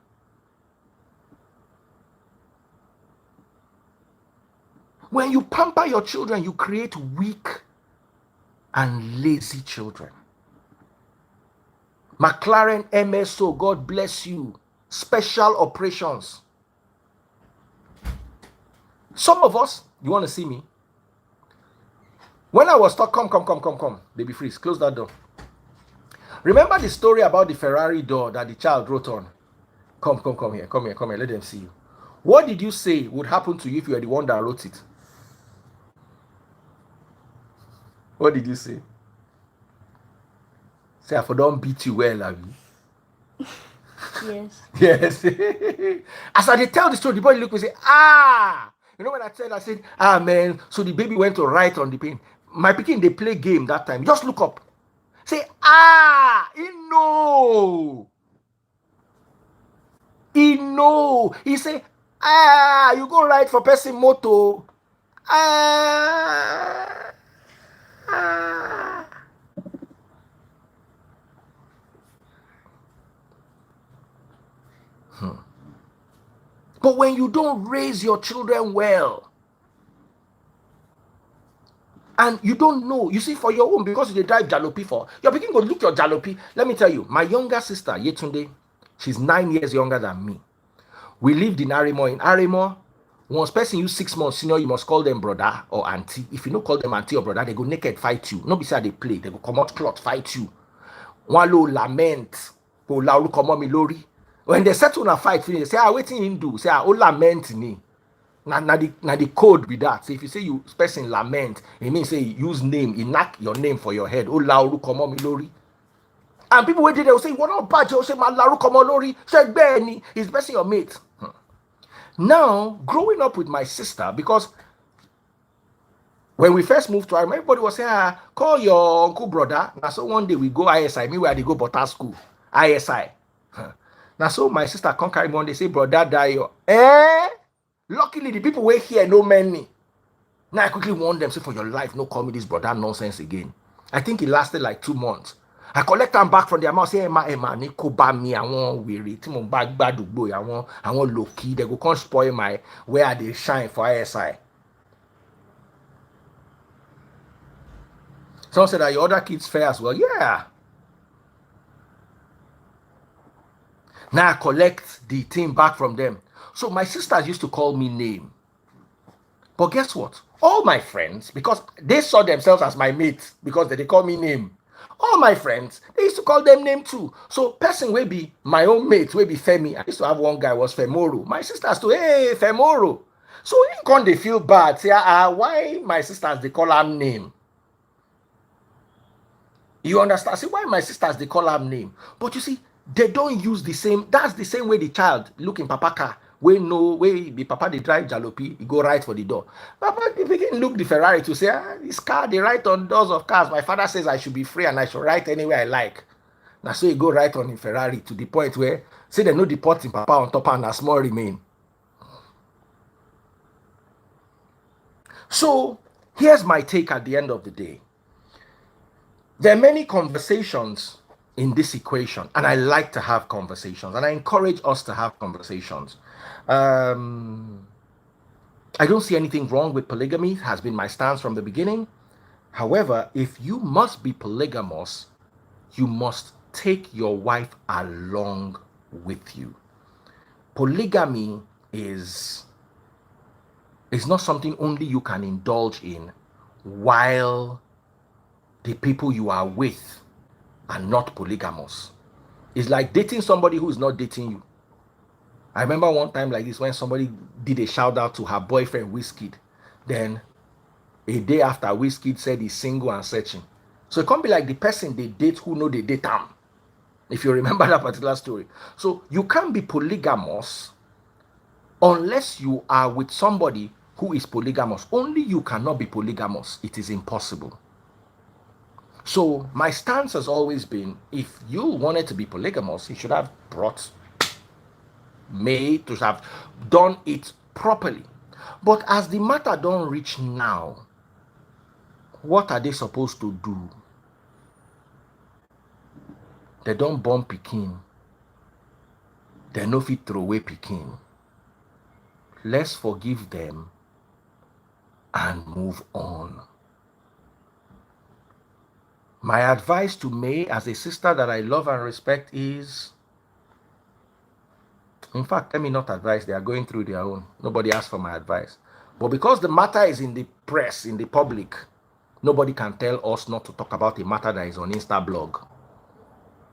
When you pamper your children, you create weak and lazy children. McLaren MSO, God bless you. Special operations. Some of us, you want to see me? When I was talking, come. Baby Freeze, close that door. Remember the story about the Ferrari door that the child wrote on? Come here, let them see you. What did you say would happen to you if you were the one that wrote it? What did you say? Say, I don't beat you well, have you? Yes. Yes. As I tell the story, the boy look and say, ah! You know when I said, ah man, so the baby went to write on the pen. My pikin, they play game that time. Just look up. Say, ah, he know. He know. He say, ah, you go write for person moto. Ah. Ah. But when you don't raise your children well, and you don't know, you see, for your own, because they drive jalopy for, your pikin go look your jalopy. Let me tell you, my younger sister, Yetunde, she's 9 years younger than me. We lived in Arimo. In Arimo, once person you 6 months senior, you must call them brother or auntie. If you don't call them auntie or brother, they go naked fight you. No be say they play, they go come out cloth fight you. One low lament, go lauru come on me lori. When they settle on a fight, they say, ah, waiting him do. Say, ah, oh lament ni. Now the code with that. So if you say you person lament, it means say use name, you knock your name for your head. Oh lauru come on me lori. And people waiting, they will say, what not bad? They'll say, my lauru come on lori. Say, Benny, he's person your mate. Now, growing up with my sister, because When we first moved to Ireland, everybody was saying, call your uncle brother. Now, so one day we go ISI, me where they go Butter School, ISI. Now, so my sister come carry me one day, say, brother, die. Luckily, the people were here, no many. Now, I quickly warned them, say, for your life, no call me this brother nonsense again. I think it lasted like 2 months. I collect them back from their mouth, say, Emma, Nico, ba me, I want weary, Timon bag bad boy, I want low key. They go come spoil my where they shine for ISI. Someone said, are your other kids fair as well? Yeah. Now I collect the thing back from them. So my sisters used to call me name. But guess what? All my friends, because they saw themselves as my mates, because they call me name. All my friends, they used to call them name too. So person will be my own mate, will be Femi. I used to have one guy was Femoro. My sisters too, hey, Femoro. So in con they feel bad. Say, why my sisters they call her name? You understand? See why my sisters they call her name. But you see, they don't use the same. That's the same way the child look in papa car. We know way the papa they drive jalopy, he go right for the door. Papa they can look the Ferrari to say, this car they write on doors of cars. My father says I should be free and I should write anywhere I like. Now so he go right on in Ferrari to the point where say they no deport in papa on top and a small remain. So here's my take at the end of the day. There are many conversations in this equation, and I like to have conversations, and I encourage us to have conversations. I don't see anything wrong with polygamy. It has been my stance from the beginning. However, if you must be polygamous, you must take your wife along with you. Polygamy is not something only you can indulge in while the people you are with are not polygamous. It's like dating somebody who is not dating you. I remember one time like this when somebody did a shout out to her boyfriend Wizkid. Then a day after, Wizkid said he's single and searching. So it can't be like the person they date who know they date them. If you remember that particular story. So you can't be polygamous unless you are with somebody who is polygamous. Only you cannot be polygamous. It is impossible. So my stance has always been, if you wanted to be polygamous, you should have to have done it properly. But as the matter don't reach now, what are they supposed to do? They don't born pikin. They no fit throw away pikin. Let's forgive them and move on. My advice to May, as a sister that I love and respect, is, in fact, let me not advise, they are going through their own. Nobody asked for my advice. But because the matter is in the press, in the public, nobody can tell us not to talk about a matter that is on Insta blog.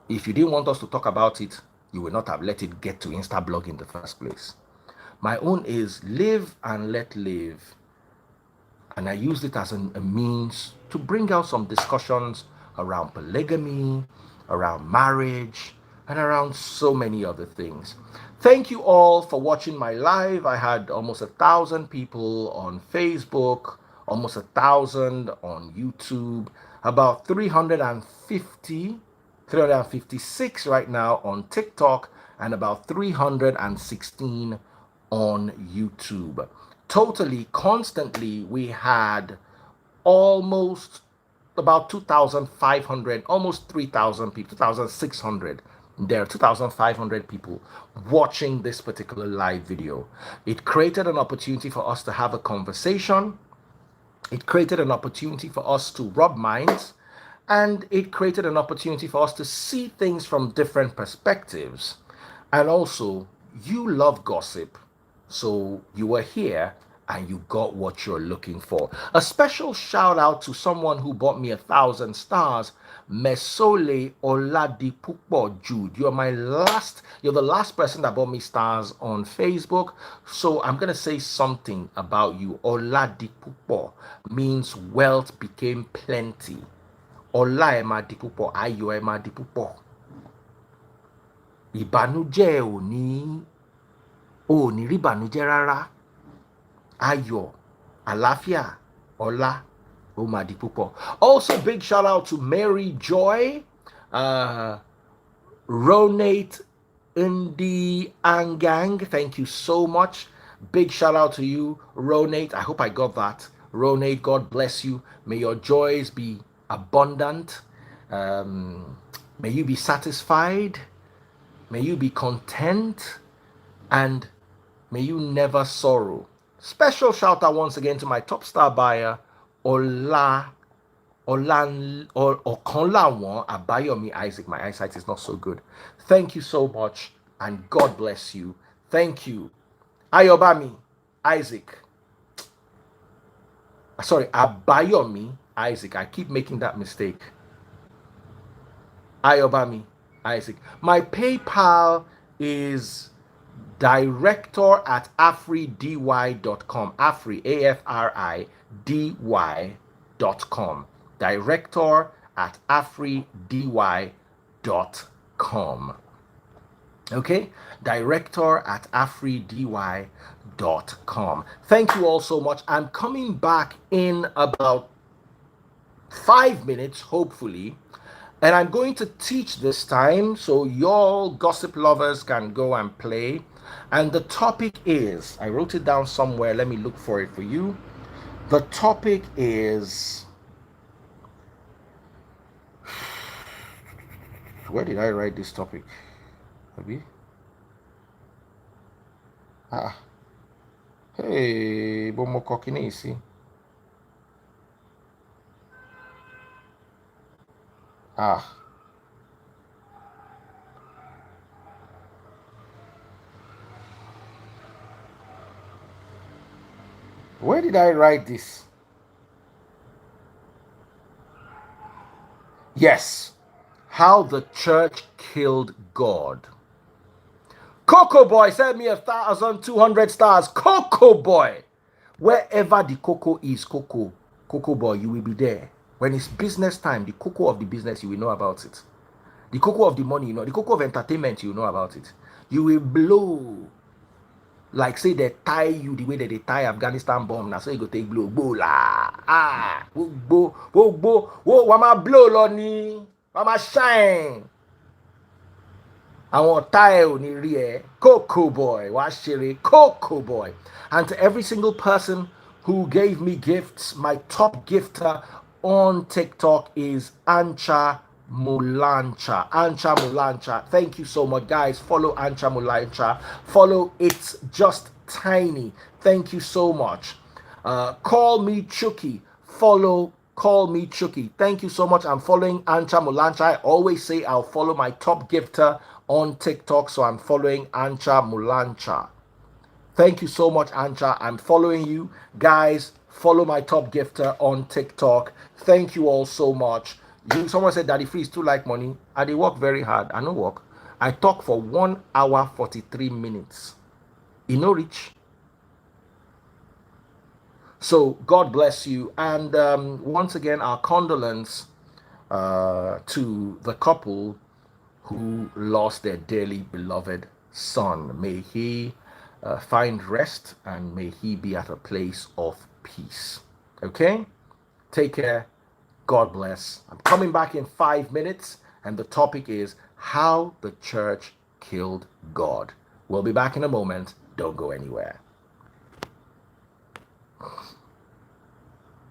If you didn't want us to talk about it, you will not have let it get to Insta blog in the first place. My own is live and let live. And I used it as a means to bring out some discussions around polygamy, around marriage, and around so many other things. Thank you all for watching my live. I had almost 1,000 people on Facebook, almost 1,000 on YouTube, about 356 right now on TikTok, and about 316 on YouTube. Totally, constantly, we had almost about 2,500, almost 3,000 people, 2,600. There are 2,500 people watching this particular live video. It created an opportunity for us to have a conversation. It created an opportunity for us to rub minds. And it created an opportunity for us to see things from different perspectives. And also, you love gossip. So you were here and you got what you're looking for. A special shout out to someone who bought me 1,000 stars, Mesole Oladipupo Jude. You're the last person that bought me stars on Facebook. So I'm gonna say something about you. Oladipupo means wealth became plenty. Ọlá ẹ máa di púpọ̀, ayọ̀ ẹ máa di púpọ̀. Ìbànújẹ́ ò ní rí ìbànújẹ́ rárá. Ayọ̀, àlàáfíà, ọlá Omadipupo. Also, big shout out to Mary Joy, Ronate Indi Angang. Thank you so much. Big shout out to you, Ronate. I hope I got that. Ronate, God bless you. May your joys be abundant. May you be satisfied. May you be content. And may you never sorrow. Special shout out once again to my top star buyer, Okanlawan Abayomi Isaac. My eyesight is not so good. Thank you so much, and God bless you. Thank you. Ayobami Isaac. Sorry, Abayomi Isaac. I keep making that mistake. Ayobami Isaac. My PayPal is director@afridy.com. Afri, AFRIDY.com. Director@afridy.com. Okay, director@afridy.com. Thank you all so much. I'm coming back in about 5 minutes, hopefully. And I'm going to teach this time so y'all gossip lovers can go and play. And the topic is, I wrote it down somewhere. Let me look for it for you. The topic is, where did I write this topic? Maybe. Hey, Bomo Kokinesi. Where did I write this? Yes, how the church killed God. Coco Boy, send me 1,200 stars. Coco Boy, wherever the cocoa is, Coco Boy, you will be there. When it's business time, the cocoa of the business, you will know about it. The cocoa of the money, you know. The cocoa of entertainment, you know about it. You will blow. Like say they tie you the way that they tie Afghanistan bomb. Now so you go take blow. La. Wama blow loni. Wama shine. Àwọn tie ò ní rí ẹ. Coco Boy. Wá ṣeré. Coco Boy. And to every single person who gave me gifts, my top gifter on TikTok is Ancha Mulancha. Ancha Mulancha. Thank you so much, guys. Follow Ancha Mulancha. Follow It's Just Tiny. Thank you so much. Call Me Chucky. Follow Call Me Chucky. Thank you so much. I'm following Ancha Mulancha. I always say I'll follow my top gifter on TikTok, so I'm following Ancha Mulancha. Thank you so much, Ancha. I'm following you. Guys, follow my top gifter on TikTok. Thank you all so much. Someone said Daddy Free is too like money. I dey work very hard. I no work. I talk for 1 hour 43 minutes. You know rich. So God bless you. And once again, our condolence to the couple who lost their dearly beloved son. May he find rest and may he be at a place of peace. Okay? Take care. God bless. I'm coming back in 5 minutes, and the topic is how the church killed God. We'll be back in a moment. Don't go anywhere.